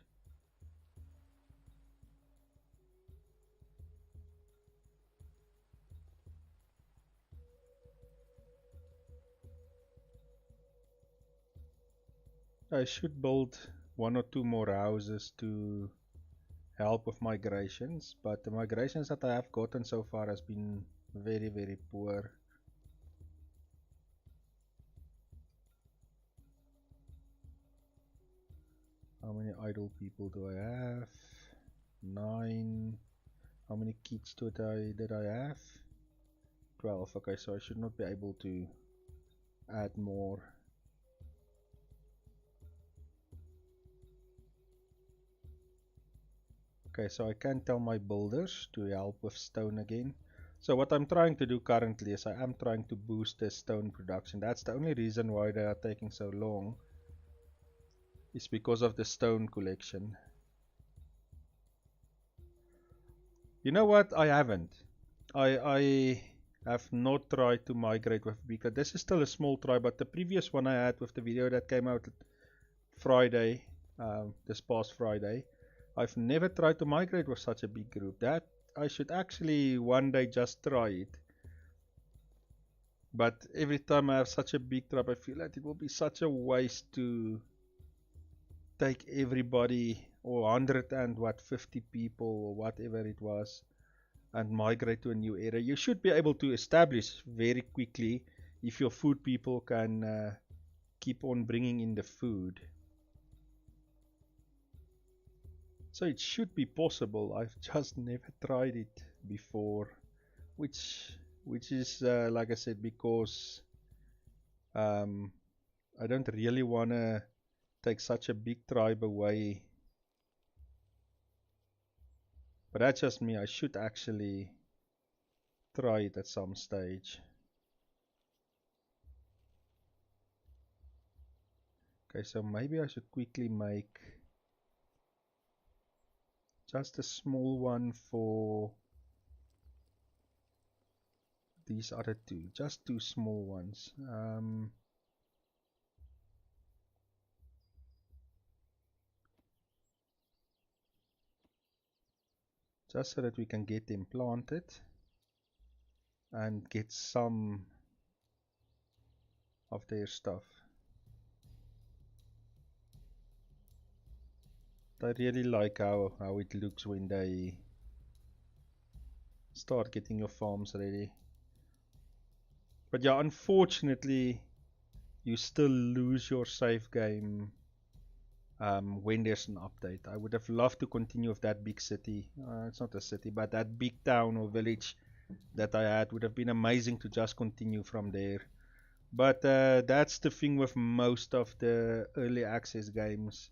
I should build 1 or 2 more houses to help with migrations, but the migrations that I have gotten so far has been very poor. How many idle people do I have? 9. How many kids did I have? 12. Okay, so I should not be able to add more. Okay, so I can tell my builders to help with stone again. So what I'm trying to do currently is I am trying to boost the stone production. That's the only reason why they are taking so long. Is because of the stone collection. You know what? I haven't. I have not tried to migrate with Beacon. This is still a small tribe, but the previous one I had with the video that came out Friday, this past Friday, I've never tried to migrate with such a big group. That I should actually one day just try it. But every time I have such a big tribe, I feel like it will be such a waste to take everybody or 150 people or whatever it was and migrate to a new area. You should be able to establish very quickly if your food people can keep on bringing in the food. So it should be possible. I've just never tried it before, which is like I said, because I don't really want to take such a big tribe away. But that's just me. I should actually try it at some stage. Okay, so maybe I should quickly make just a small one for these other two. Just 2 small ones. Just so that we can get them planted and get some of their stuff. I really like how it looks when they start getting your farms ready. But yeah, unfortunately, you still lose your save game when there's an update. I would have loved to continue with that big city. It's not a city, but that big town or village that I had would have been amazing to just continue from there. But that's the thing with most of the early access games,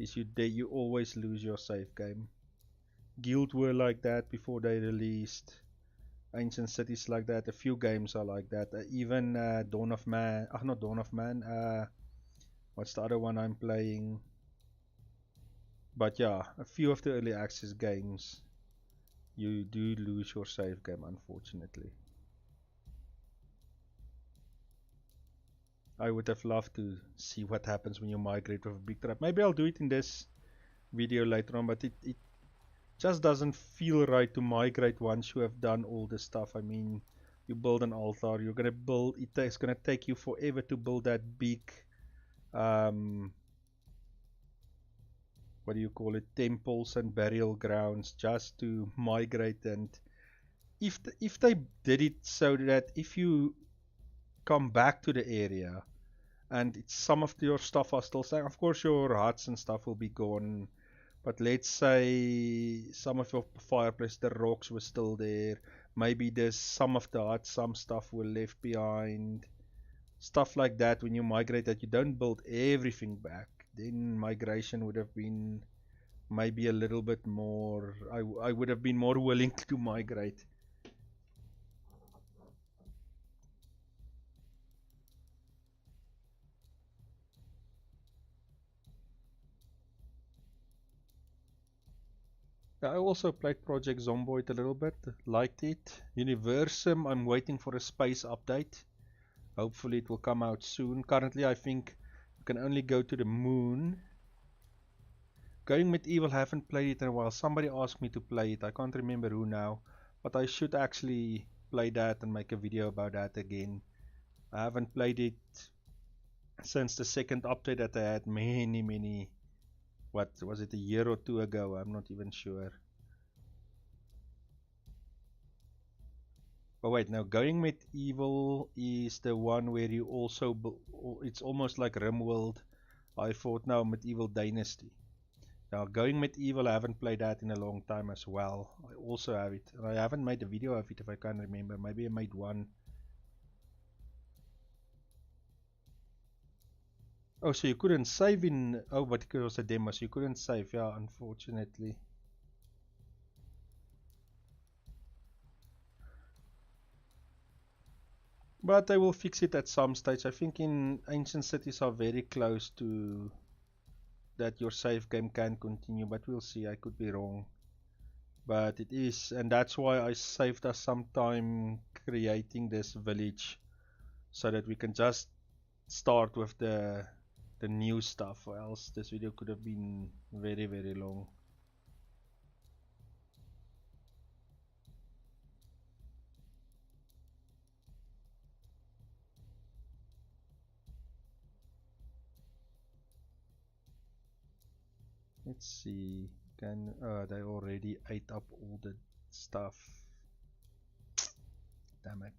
is you always lose your save game. Guild were like that before they released. Ancient Cities like that. A few games are like that. Even Dawn of Man. Not Dawn of Man. What's the other one I'm playing? But yeah, a few of the early access games, you do lose your save game, unfortunately. I would have loved to see what happens when you migrate with a big trap. Maybe I'll do it in this video later on, but it just doesn't feel right to migrate once you have done all this stuff. I mean, you build an altar, you're gonna build, it's gonna take you forever to build that big, what do you call it, temples and burial grounds just to migrate. And if they did it so that if you come back to the area and some of your stuff are still saying, of course your huts and stuff will be gone, but let's say some of your fireplace, the rocks were still there, maybe there's some of the huts, some stuff were left behind, stuff like that. When you migrate, that you don't build everything back, then migration would have been maybe a little bit more, I would have been more willing to migrate. I also played Project Zomboid a little bit, liked it. Universum, I'm waiting for a space update. Hopefully it will come out soon. Currently I think you can only go to the moon. Going Medieval, haven't played it in a while. Somebody asked me to play it, I can't remember who now. But I should actually play that and make a video about that again. I haven't played it since the second update that I had many, what was it, a year or two ago? I'm not even sure. Oh wait, now Going Medieval is the one where you also, it's almost like RimWorld. I thought now Medieval Dynasty. Now Going Medieval, I haven't played that in a long time as well. I also have it, and I haven't made a video of it if I can't remember. Maybe I made one. Oh, so you couldn't save in, oh, but it was a demo, so you couldn't save, yeah, unfortunately. But they will fix it at some stage. I think in Ancient Cities are very close to that your save game can continue, but we'll see. I could be wrong. But it is, and that's why I saved us some time creating this village, so that we can just start with the new stuff, or else this video could have been very long. Let's see, can they already ate up all the stuff? Damn it.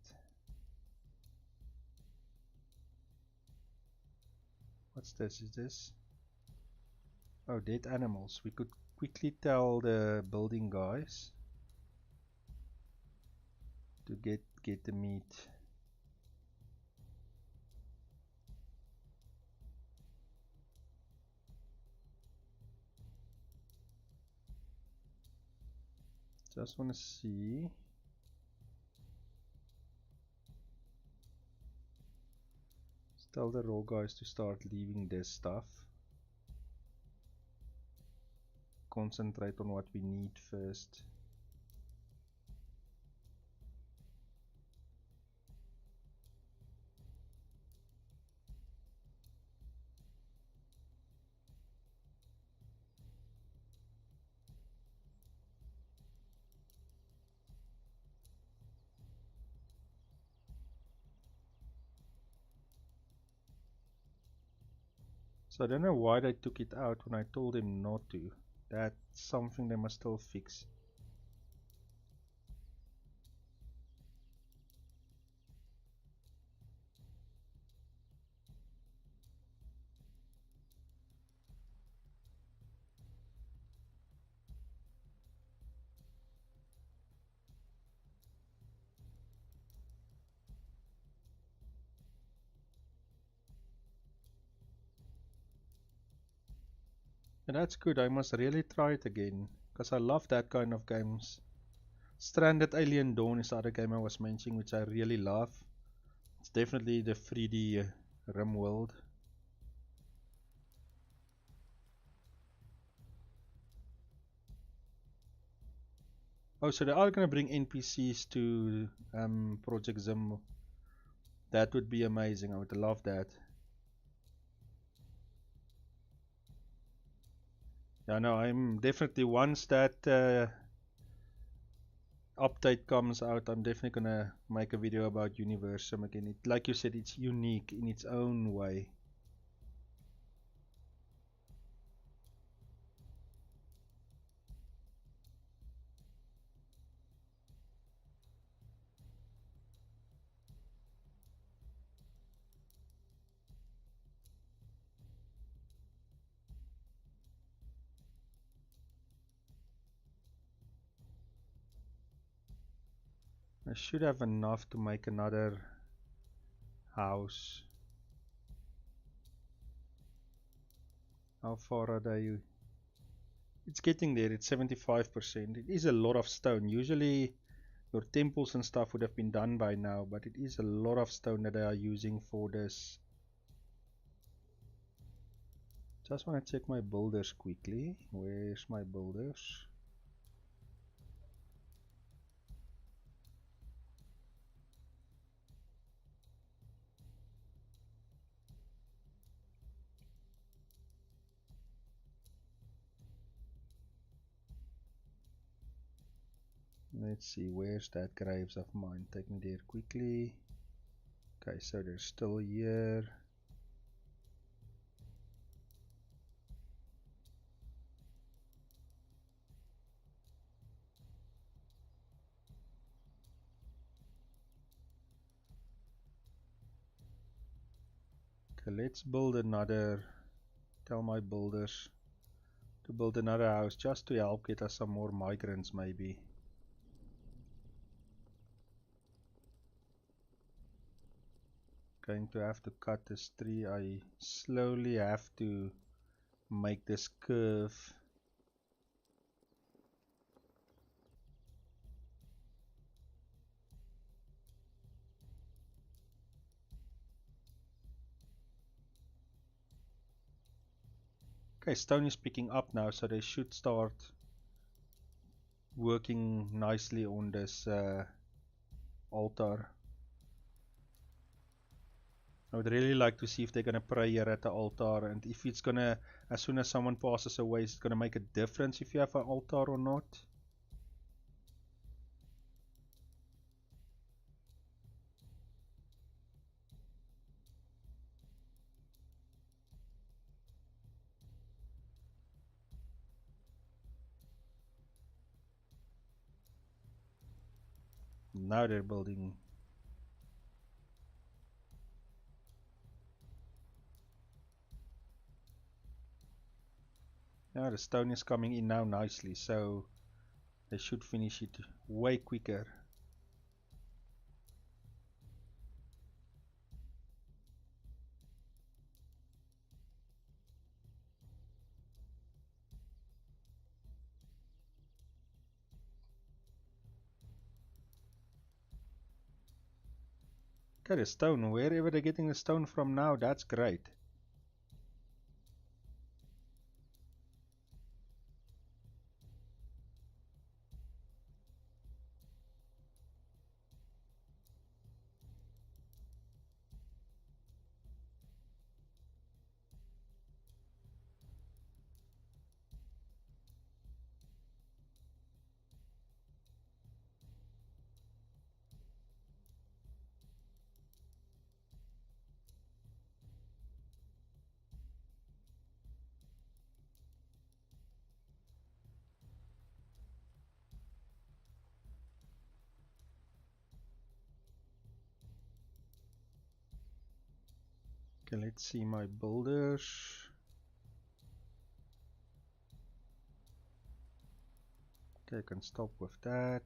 What's this? Is this? Oh, dead animals. We could quickly tell the building guys to get the meat. Just want to see. Tell the raw guys to start leaving this stuff. Concentrate on what we need first. So I don't know why they took it out when I told them not to. That's something they must still fix. And that's good. I must really try it again, because I love that kind of games. Stranded Alien Dawn is the other game I was mentioning, which I really love. It's definitely the 3D Rim world. Oh, so they are going to bring NPCs to Project Zim. That would be amazing. I would love that. Yeah, no, I'm definitely, once that update comes out, I'm definitely gonna make a video about Universum again. It, like you said, it's unique in its own way. I should have enough to make another house. How far are they? It's getting there, it's 75%. It is a lot of stone. Usually your temples and stuff would have been done by now, but it is a lot of stone that they are using for this. Just want to check my builders quickly. Where's my builders? Let's see, where's that graves of mine? Take me there quickly. Okay, so they're still here. Okay, let's build another. Tell my builders to build another house just to help get us some more migrants, maybe. Going to have to cut this tree. I slowly have to make this curve. Okay, stone is picking up now, so they should start working nicely on this altar. I would really like to see if they're gonna pray here at the altar, and if it's gonna, as soon as someone passes away, is it gonna make a difference if you have an altar or not? Now they're building. Yeah, the stone is coming in now nicely, so they should finish it way quicker. Okay, the stone, wherever they're getting the stone from now, that's great. Okay, let's see my builders. Okay, I can stop with that.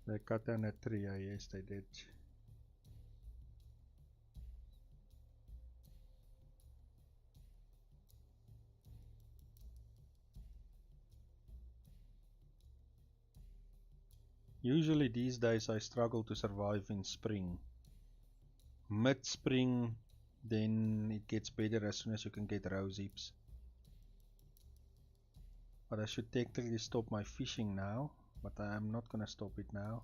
They cut down a tree, yes they did. Usually these days I struggle to survive in spring. Mid-spring, then it gets better as soon as you can get rose hips. But I should technically stop my fishing now, but I am not gonna stop it now.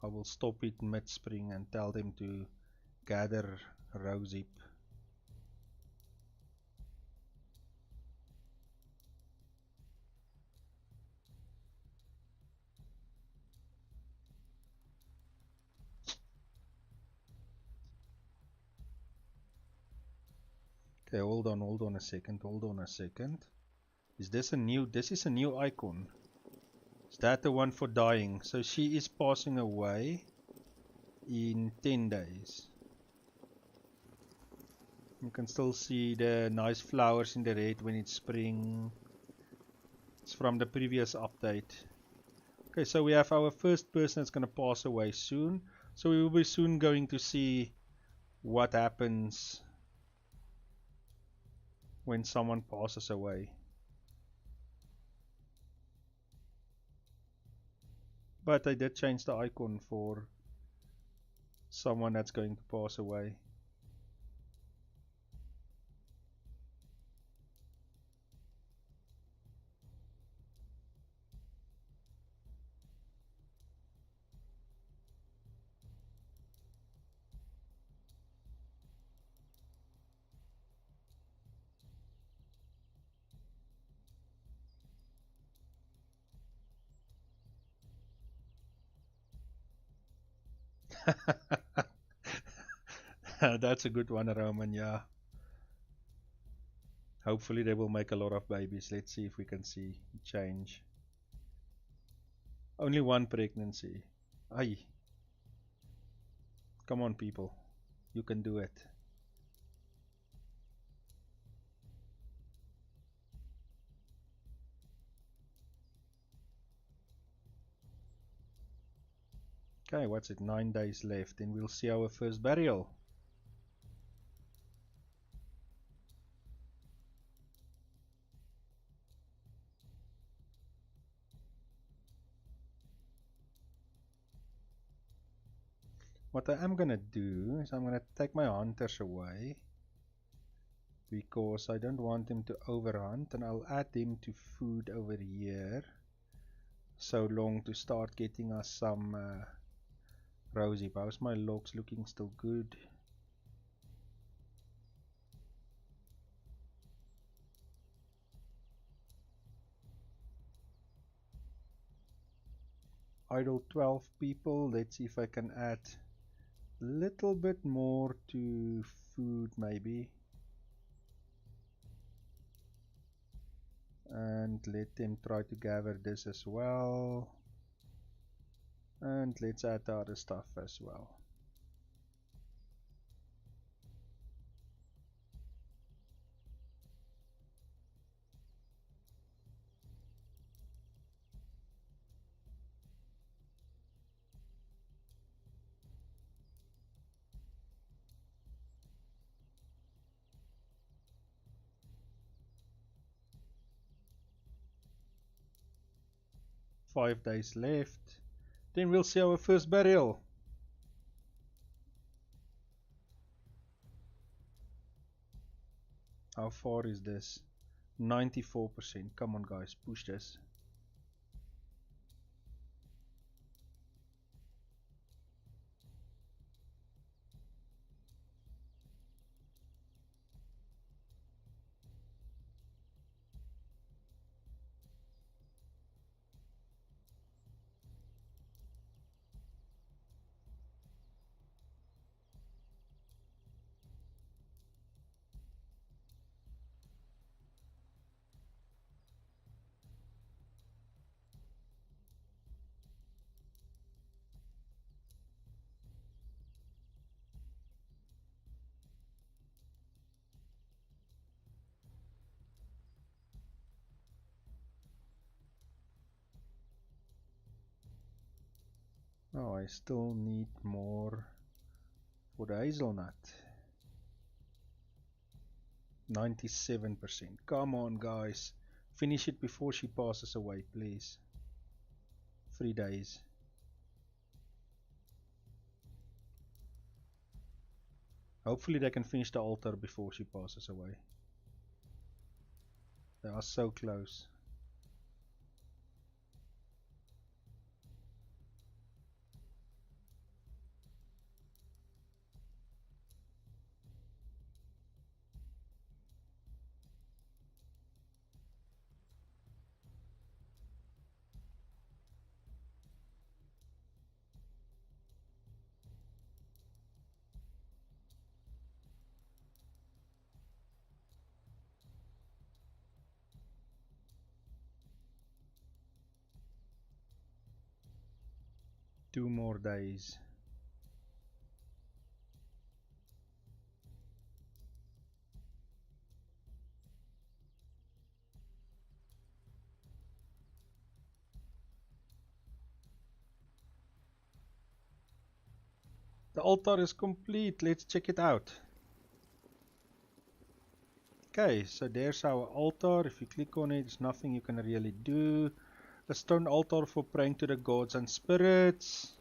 I will stop it mid-spring and tell them to gather rose hip. Okay, hold on a second. Is this a new, this is a new icon. Is that the one for dying? So she is passing away in 10 days. You can still see the nice flowers in the red when it's spring. It's from the previous update. Okay, so we have our first person that's going to pass away soon. So we will be soon going to see what happens when someone passes away. But I did change the icon for someone that's going to pass away. That's a good one, Roman, yeah. Hopefully they will make a lot of babies. Let's see if we can see change. Only one pregnancy. Aye. Come on, people. You can do it. Okay, what's it? 9 days left. Then we'll see our first burial. What I am gonna do is I'm gonna take my hunters away because I don't want them to overhunt, and I'll add them to food over here so long to start getting us some rosy. How's my logs looking? Still good. Idle 12 people. Let's see if I can add a little bit more to food maybe. And let them try to gather this as well. And let's add the other stuff as well. Five days left. Then we'll see our first burial. How far is this? 94%. Come on guys, push this. Oh, I still need more for the hazelnut. 97%. Come on, guys. Finish it before she passes away, please. 3 days. Hopefully they can finish the altar before she passes away. They are so close. Two more days. The altar is complete. Let's check it out. Okay, so there's our altar. If you click on it, there's nothing you can really do. A stone altar for praying to the gods and spirits.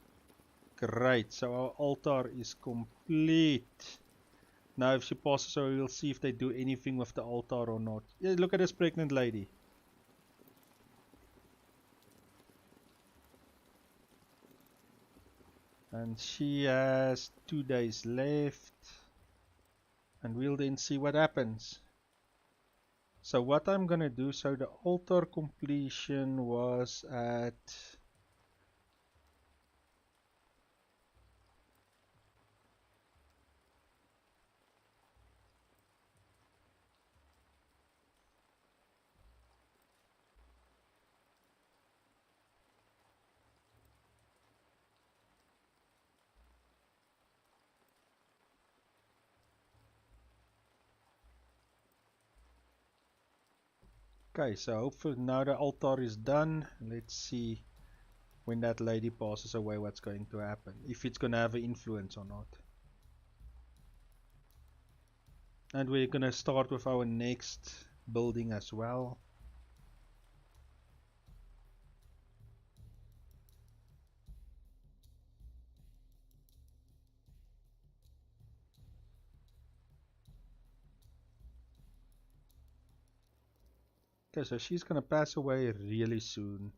Great, so our altar is complete. Now if she passes away, we'll see if they do anything with the altar or not. Yeah, look at this pregnant lady. And she has 2 days left. And we'll then see what happens. So what I'm gonna do, so the altar completion was at... Okay, so hopefully now the altar is done. Let's see when that lady passes away what's going to happen. If it's going to have an influence or not. And we're going to start with our next building as well. Okay, so she's going to pass away really soon.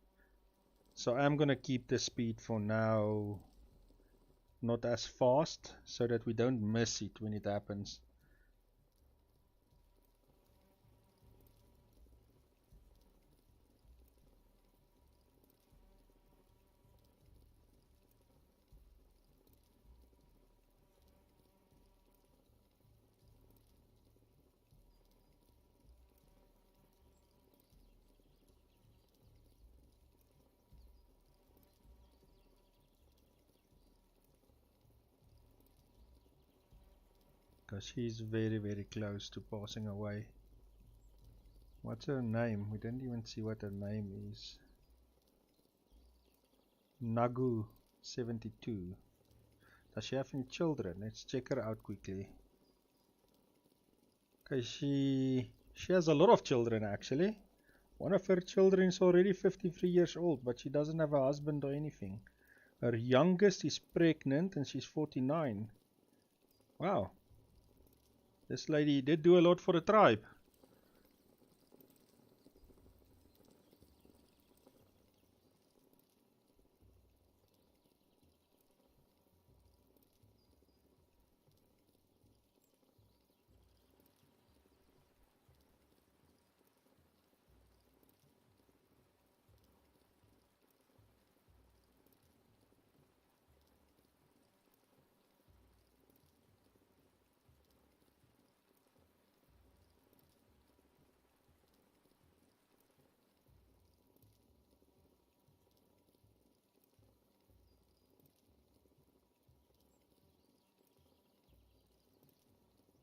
So I'm going to keep the speed for now not as fast so that we don't miss it when it happens. Because she's very, very close to passing away. What's her name? We didn't even see what her name is. Nagu 72. Does she have any children? Let's check her out quickly. Okay, she has a lot of children actually. One of her children is already 53 years old, but she doesn't have a husband or anything. Her youngest is pregnant and she's 49. Wow. This lady did do a lot for the tribe.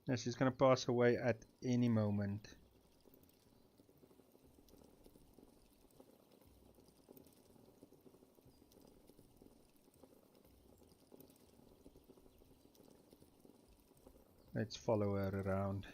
And she's gonna pass away at any moment. Let's follow her around.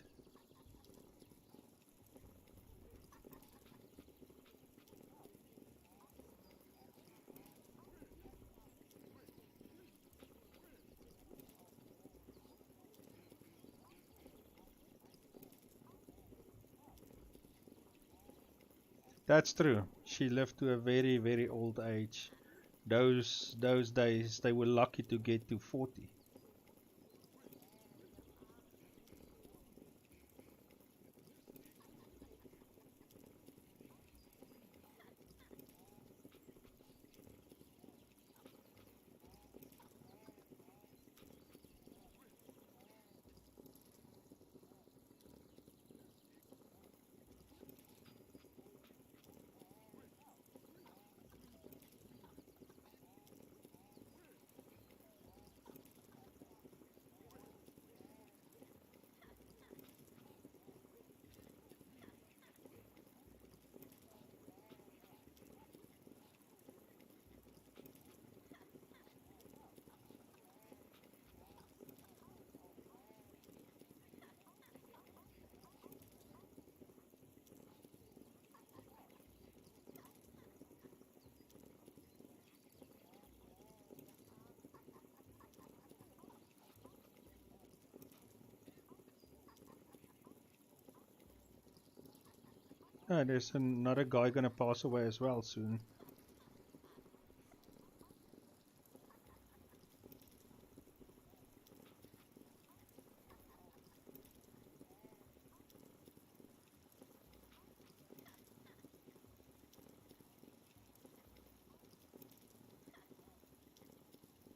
That's true. She lived to a very, very old age. Those days, they were lucky to get to 40. Ah, there's another guy gonna pass away as well soon.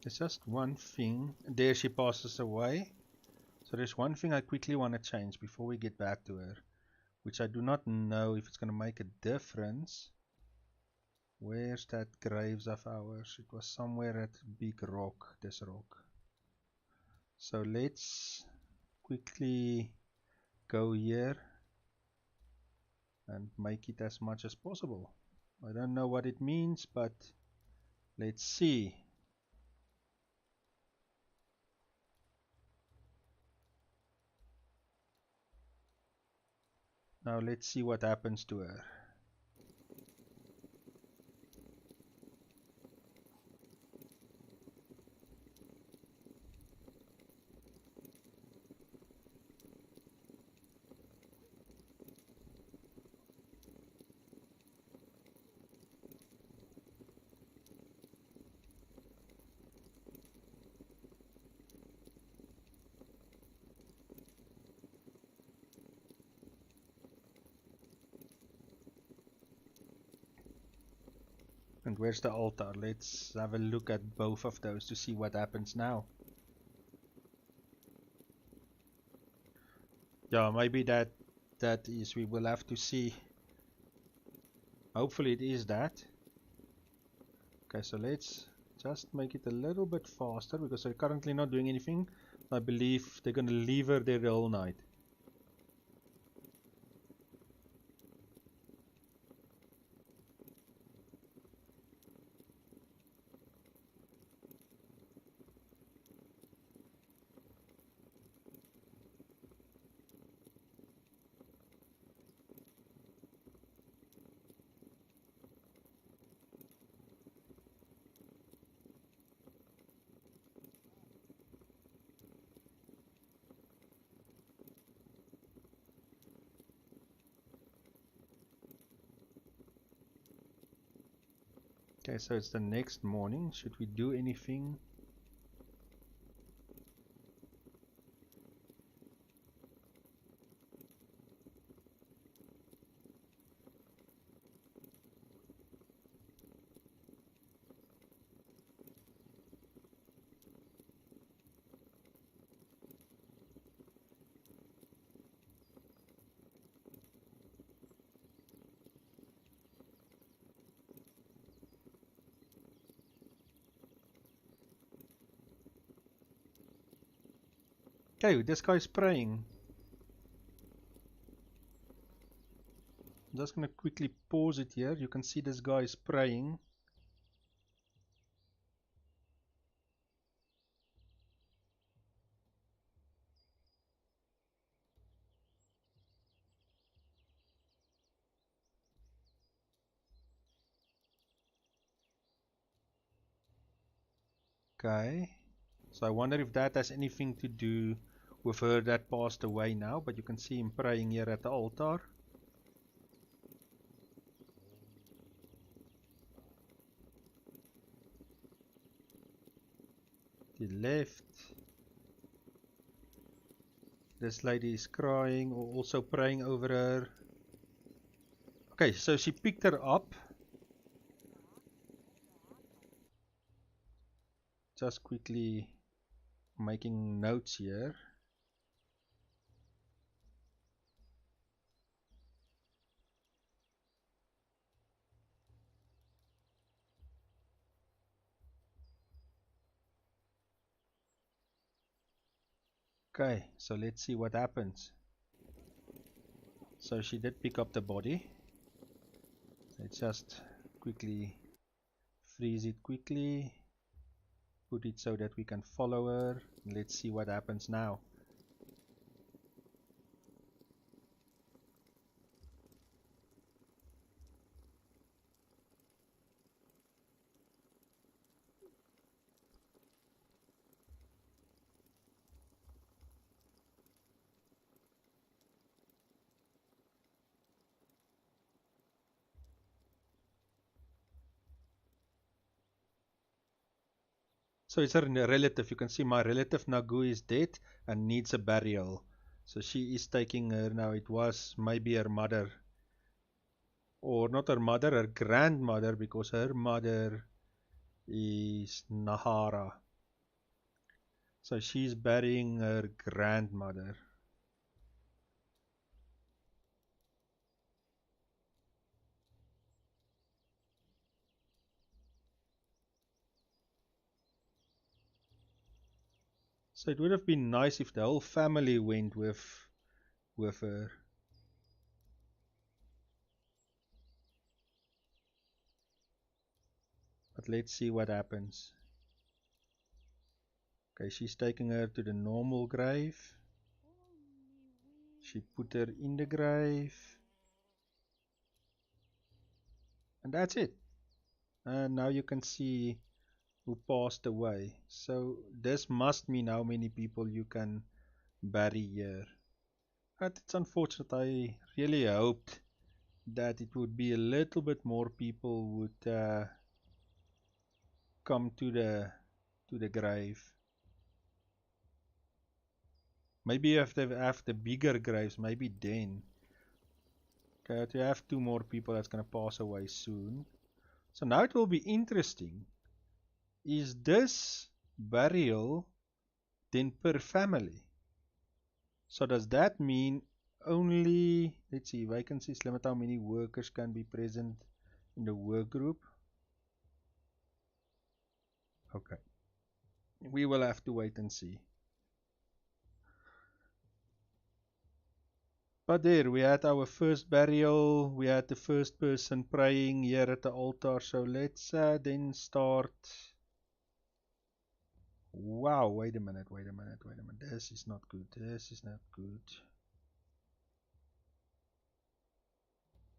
There's just one thing. There she passes away. So there's one thing I quickly want to change before we get back to her, which I do not know if it's going to make a difference. Where's that graves of ours? It was somewhere at Big Rock, this rock. So let's quickly go here and make it as much as possible. I don't know what it means, but let's see. Now let's see what happens to her. And where's the altar? Let's have a look at both of those to see what happens now. Yeah, maybe that is, we will have to see. Hopefully it is that. Okay, so let's just make it a little bit faster because they're currently not doing anything. I believe they're gonna leave her there the whole night. Okay, so it's the next morning. Should we do anything? Okay, this guy's praying. I'm just gonna quickly pause it here. You can see this guy is praying. Okay. So I wonder if that has anything to do with her that passed away now, but you can see him praying here at the altar. The left. This lady is crying or also praying over her. Okay, so she picked her up. Just quickly making notes here. Okay, so let's see what happens. So she did pick up the body. Let's just quickly freeze it quickly. Put it so that we can follow her. Let's see what happens now. So it's a relative. You can see my relative Nagu is dead and needs a burial. So she is taking her now. It was maybe her mother. Or not her mother, her grandmother, because her mother is Nahara. So she's burying her grandmother. So it would have been nice if the whole family went with her. But let's see what happens. Okay, she's taking her to the normal grave. She put her in the grave. And that's it. And now you can see who passed away. So this must mean how many people you can bury here. But it's unfortunate. I really hoped that it would be a little bit more people would come to the grave. Maybe you have to have the bigger graves, maybe then. Okay, to have two more people that's gonna pass away soon. So now it will be interesting. Is this burial then per family? So does that mean only, let's see, vacancies limit how many workers can be present in the work group? Okay. We will have to wait and see. But there, we had our first burial. We had the first person praying here at the altar. So let's then start. Wow, wait a minute. This is not good. This is not good.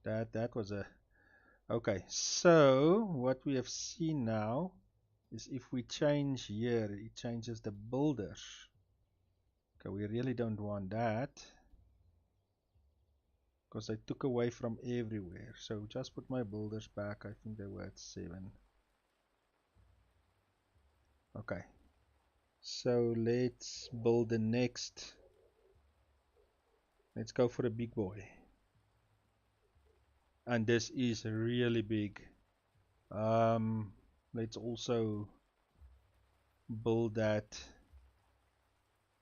That was a... Okay, so what we have seen now is if we change here, it changes the builders. Okay, we really don't want that, because I took away from everywhere. So just put my builders back. I think they were at 7. Okay, so let's build the next. Let's go for a big boy. And this is really big. Let's also build that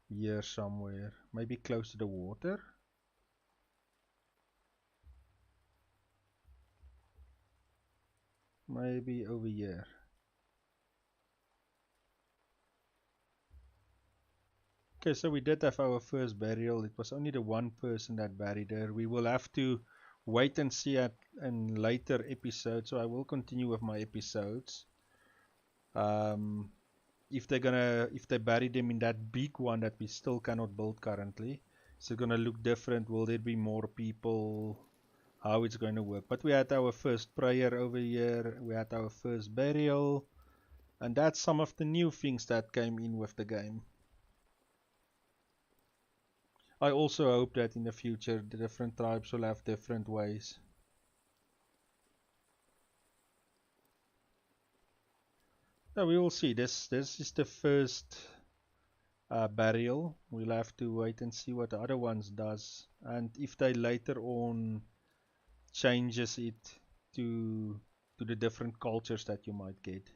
here somewhere, maybe close to the water. Maybe over here. Okay, so we did have our first burial. It was only the one person that buried her. We will have to wait and see at in later episodes. So I will continue with my episodes. If they bury them in that big one that we still cannot build currently, is it gonna look different? Will there be more people? How it's going to work? But we had our first prayer over here. We had our first burial. And that's some of the new things that came in with the game. I also hope that in the future the different tribes will have different ways. Now we will see. This is the first burial. We'll have to wait and see what the other ones does, and if they later on changes it to the different cultures that you might get.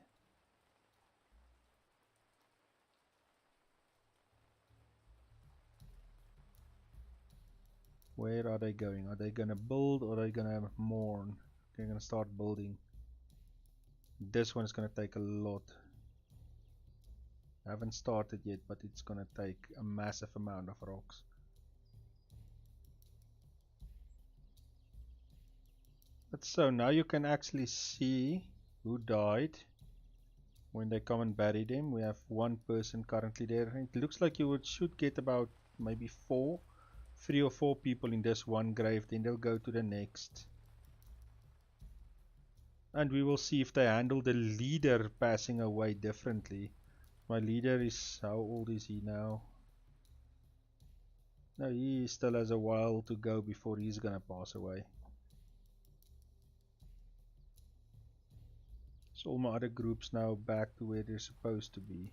Where are they going? Are they gonna build or are they gonna mourn? They're gonna start building. This one is gonna take a lot. I haven't started yet, but it's gonna take a massive amount of rocks. But so now you can actually see who died when they come and bury them. We have one person currently there. It looks like you should get about maybe 3 or 4 people in this one grave, then they'll go to the next. And we will see if they handle the leader passing away differently. My leader is, how old is he now? No, he still has a while to go before he's gonna pass away. So all my other groups now back to where they're supposed to be.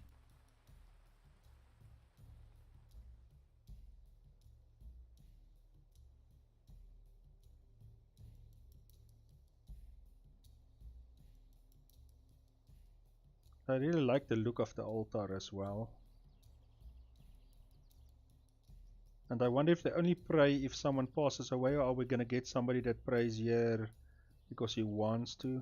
I really like the look of the altar as well. And I wonder if they only pray if someone passes away, or are we gonna get somebody that prays here because he wants to?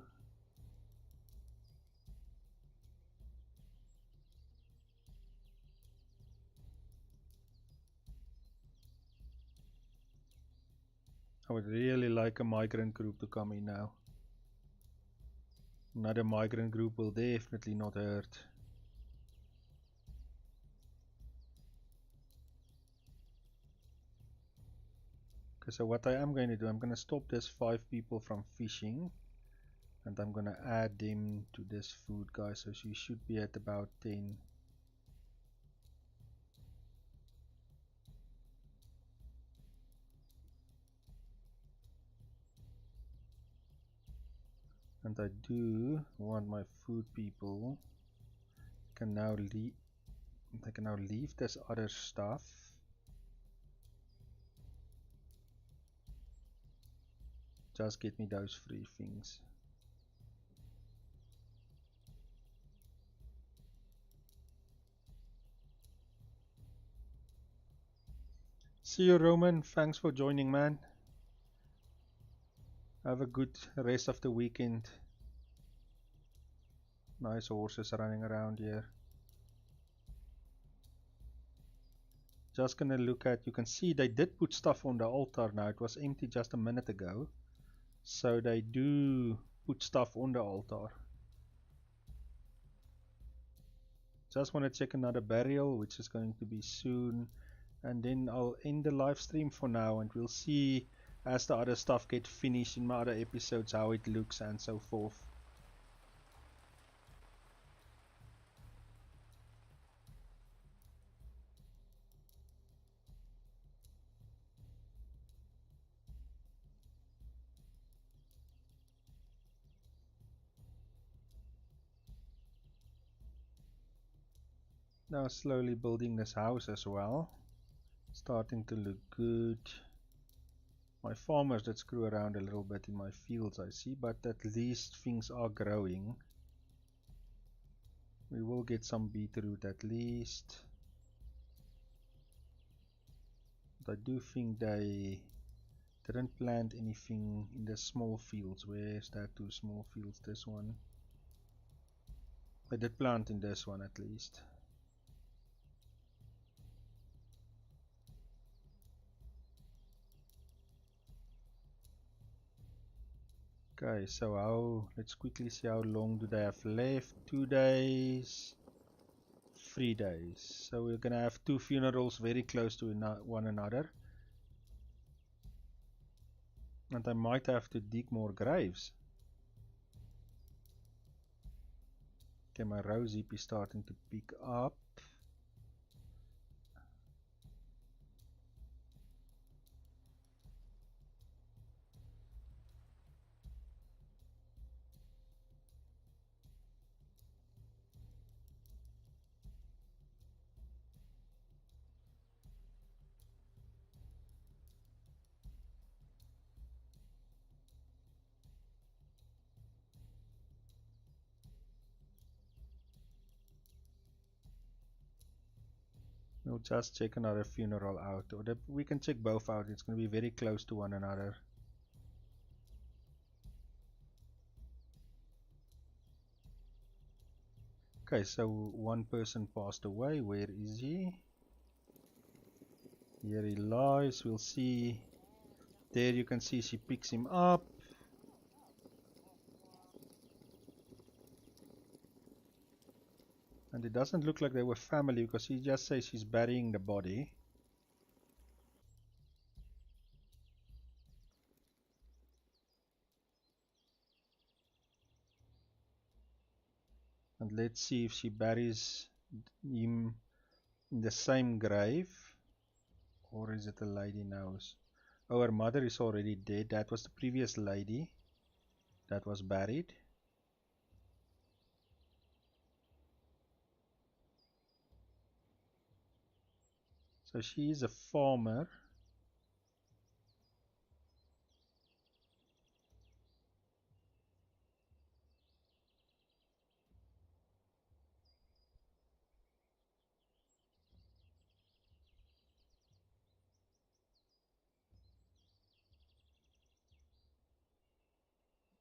I would really like a migrant group to come in now. Another migrant group will definitely not hurt. Okay, so what I am going to do, I'm going to stop this 5 people from fishing. And I'm going to add them to this food guy, so she should be at about 10. And I do want my food people can now leave. They can now leave this other stuff. Just get me those 3 things. See you, Roman. Thanks for joining, man. Have a good rest of the weekend. Nice horses running around here. Just gonna look at, you can see they did put stuff on the altar now. It was empty just a minute ago. So they do put stuff on the altar. Just want to check another burial, which is going to be soon. And then I'll end the live stream for now, and we'll see as the other stuff get finished in my other episodes how it looks and so forth. Now slowly building this house as well. Starting to look good. My farmers did screw around a little bit in my fields, I see, but at least things are growing. We will get some beetroot at least. But I do think they didn't plant anything in the small fields. Where's that 2 small fields? This one. They did plant in this one at least. Okay, so let's quickly see how long do they have left. 2 days, 3 days. So we're gonna have 2 funerals very close to one another. And I might have to dig more graves. Okay, my row zip is starting to pick up. We'll just check another funeral out, or we can check both out. It's going to be very close to one another. Okay, so one person passed away. Where is he? Here he lies. We'll see. There you can see she picks him up. And it doesn't look like they were family because he just says she's burying the body. And let's see if she buries him in the same grave. Or is it a lady now? Oh, her mother is already dead. That was the previous lady that was buried. So she is a farmer.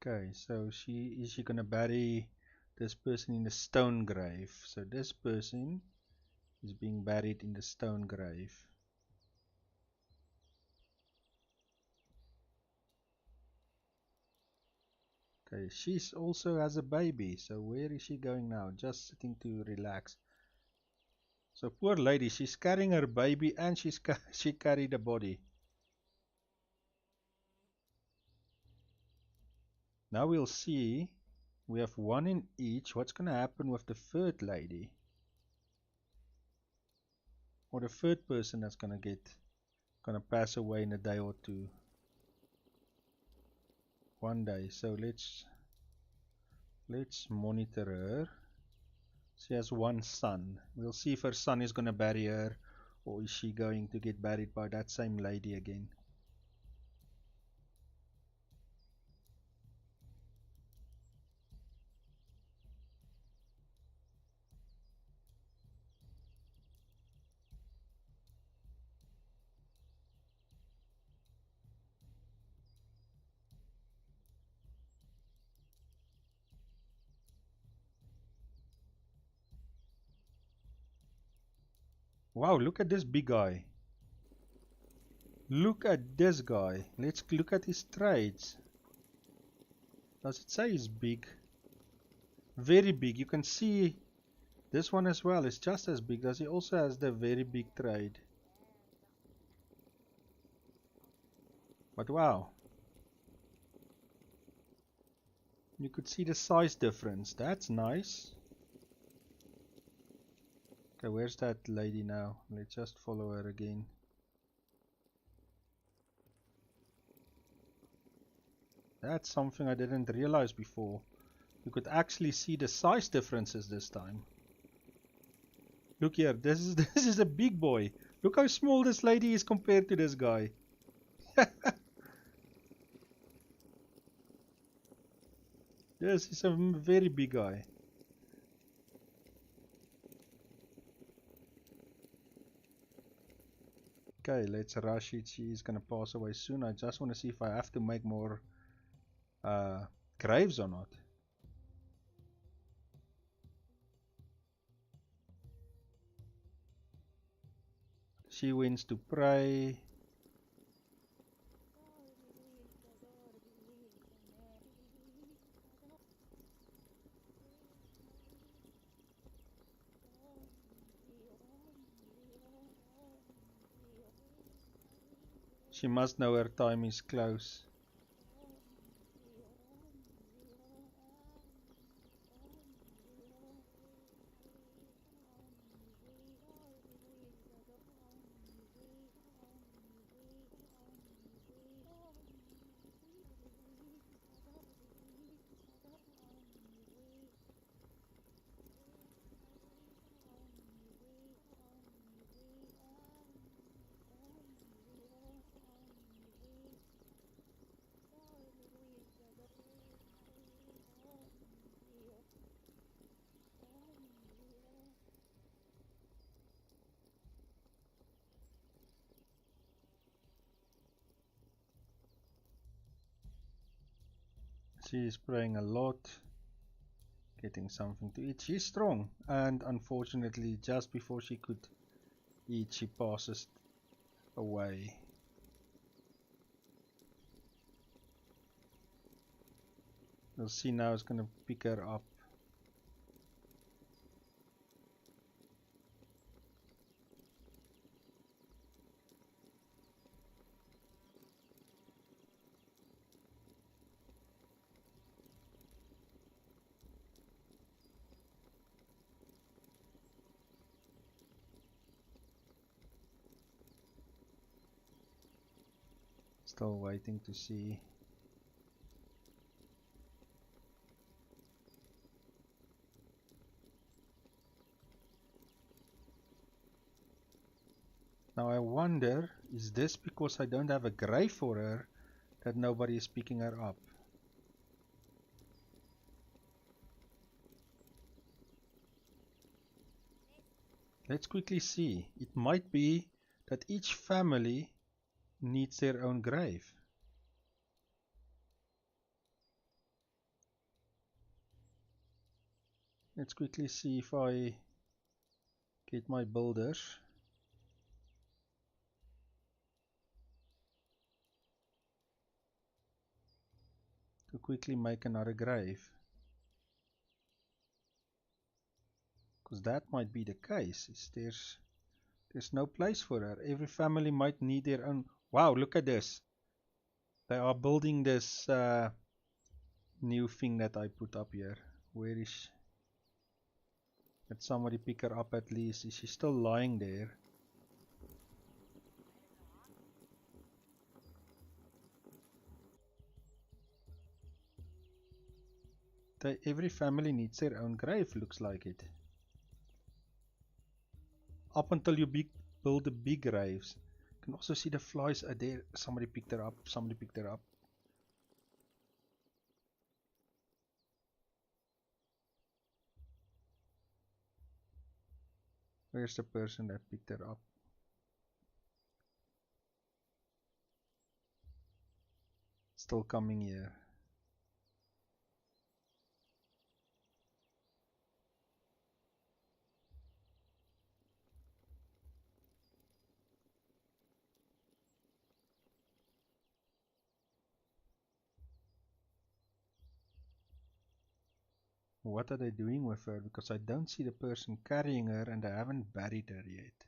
Okay, so is she gonna bury this person in the stone grave? So this person is being buried in the stone grave. Okay, she's also has a baby. So where is she going now? Just sitting to relax. So poor lady, she's carrying her baby and she carried the body. Now we'll see. We have one in each. What's gonna happen with the third lady? Or the third person that's gonna pass away in a day or two. One day. So let's monitor her. She has one son. We'll see if her son is gonna bury her, or is she going to get buried by that same lady again. Wow, look at this big guy. Look at this guy. Let's look at his traits. Does it say he's big? Very big. You can see this one as well. It's just as big. Does he also has the very big trait? But wow. You could see the size difference. That's nice. Okay, where's that lady now? Let's just follow her again. That's something I didn't realize before. You could actually see the size differences this time. Look here, this is a big boy. Look how small this lady is compared to this guy. This is a very big guy. Okay, let's rush it. She is gonna pass away soon. I just want to see if I have to make more graves or not. She wins to pray. She must know her time is close. She's praying a lot, getting something to eat. She's strong, and unfortunately, just before she could eat, she passes away. We'll see now, it's going to pick her up. Still waiting to see. Now I wonder, is this because I don't have a grave for her that nobody is picking her up? Let's quickly see. It might be that each family needs their own grave. Let's quickly see if I get my builders. To quickly make another grave. Because that might be the case. There's no place for her. Every family might need their own. Wow, look at this. They are building this new thing that I put up here. Where is she? Let somebody pick her up at least. Is she still lying there? Every family needs their own grave, looks like it. Up until you build the big graves. You can also see the flies are there. Somebody picked her up. Somebody picked her up. Where's the person that picked her up? Still coming here. What are they doing with her? Because I don't see the person carrying her and they haven't buried her yet.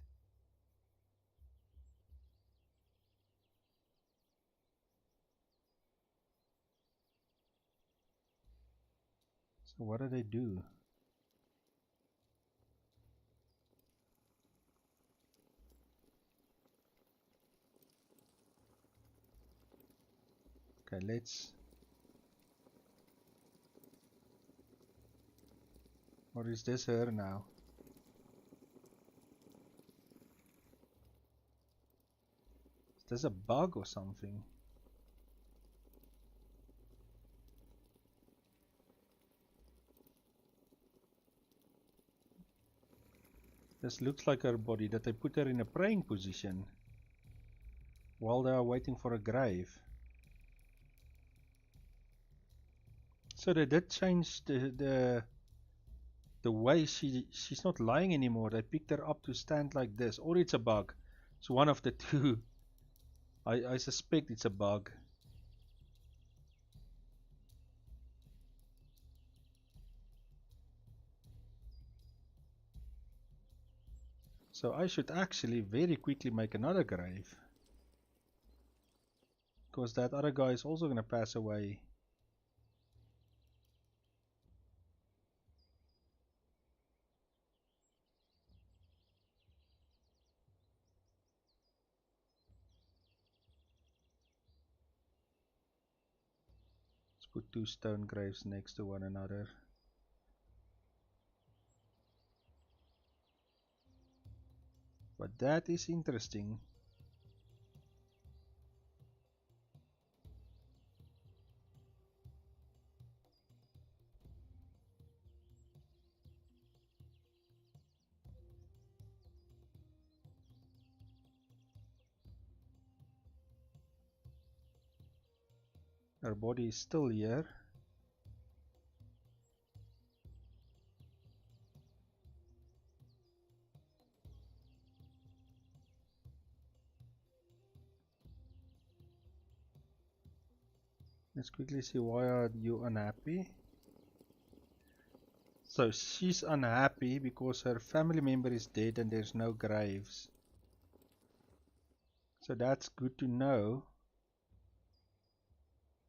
So what do they do? Okay, let's... Or is this her now? Is this a bug or something? This looks like her body, that they put her in a praying position while they are waiting for a grave. So they did change the way she's not lying anymore. They picked her up to stand like this, or it's a bug. It's one of the two. I suspect it's a bug. So I should actually very quickly make another grave, because that other guy is also gonna pass away. Let's put two stone graves next to one another. But that is interesting. Her body is still here. Let's quickly see, why are you unhappy? So she's unhappy because her family member is dead and there's no graves. So that's good to know.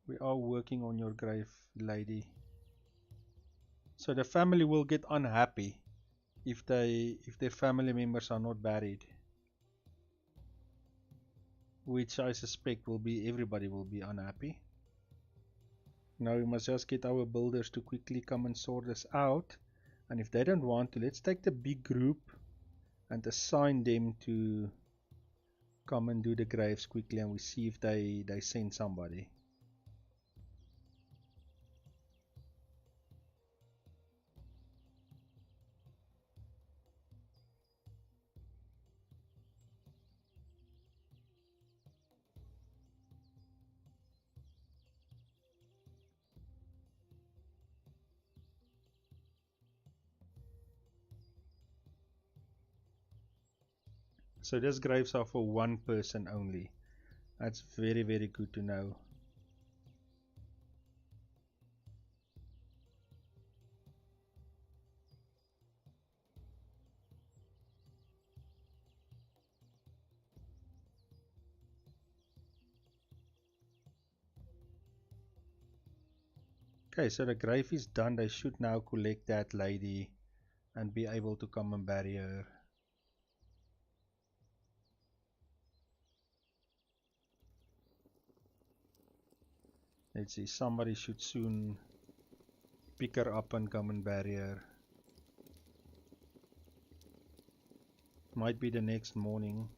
We are working on your grave, lady. So the family will get unhappy if their family members are not buried. Which I suspect will be, everybody will be unhappy. Now we must just get our builders to quickly come and sort this out. And if they don't want to, let's take the big group and assign them to come and do the graves quickly, and we see if they send somebody. So these graves are for one person only. That's very, very good to know. Okay, so the grave is done. They should now collect that lady and be able to come and bury her. Let's see, somebody should soon pick her up and come and bury her. Might be the next morning.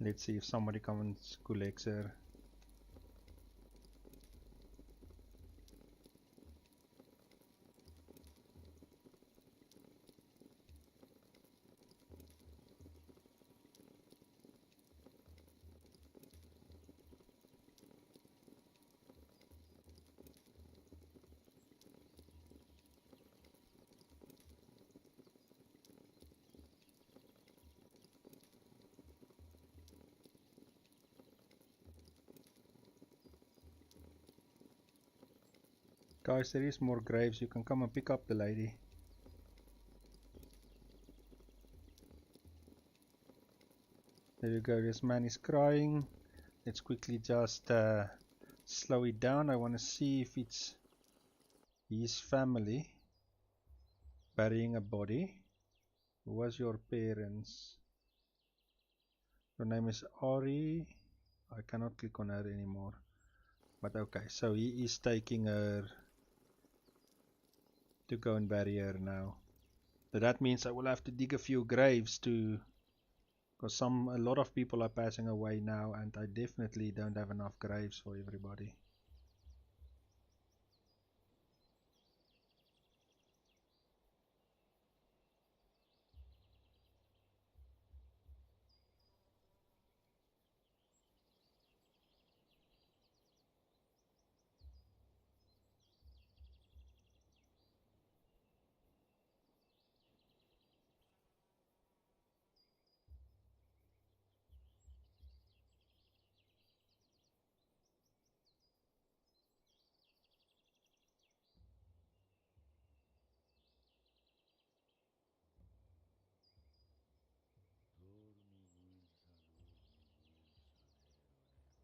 Let's see if somebody comes and collects her. Guys, there is more graves. You can come and pick up the lady. There you go. This man is crying. Let's quickly just slow it down. I want to see if it's his family burying a body. Who was your parents? Her name is Ari. I cannot click on her anymore. But okay, so he is taking her to go and bury her now. So that means I will have to dig a few graves to, because a lot of people are passing away now, and I definitely don't have enough graves for everybody.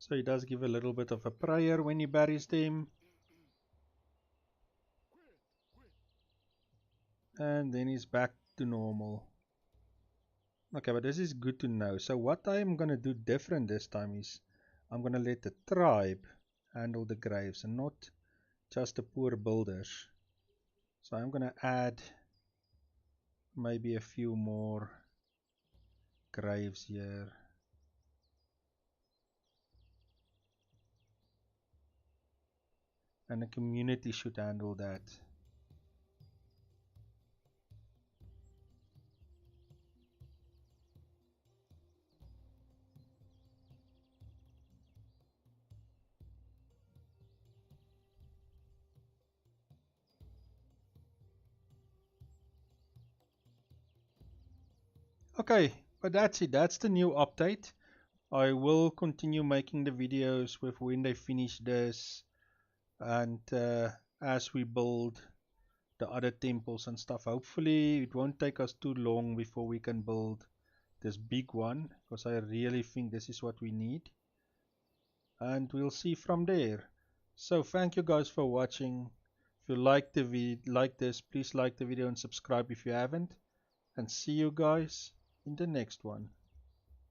So he does give a little bit of a prayer when he buries them. And then he's back to normal. Okay, but this is good to know. So what I'm going to do different this time is I'm going to let the tribe handle the graves and not just the poor builders. So I'm gonna add maybe a few more graves here. And the community should handle that. Okay, but that's it. That's the new update. I will continue making the videos with when they finish this, and as we build the other temples and stuff. Hopefully it won't take us too long before we can build this big one, because I really think this is what we need, and we'll see from there. So thank you guys for watching. If you like this, please like the video and subscribe if you haven't, and see you guys in the next one.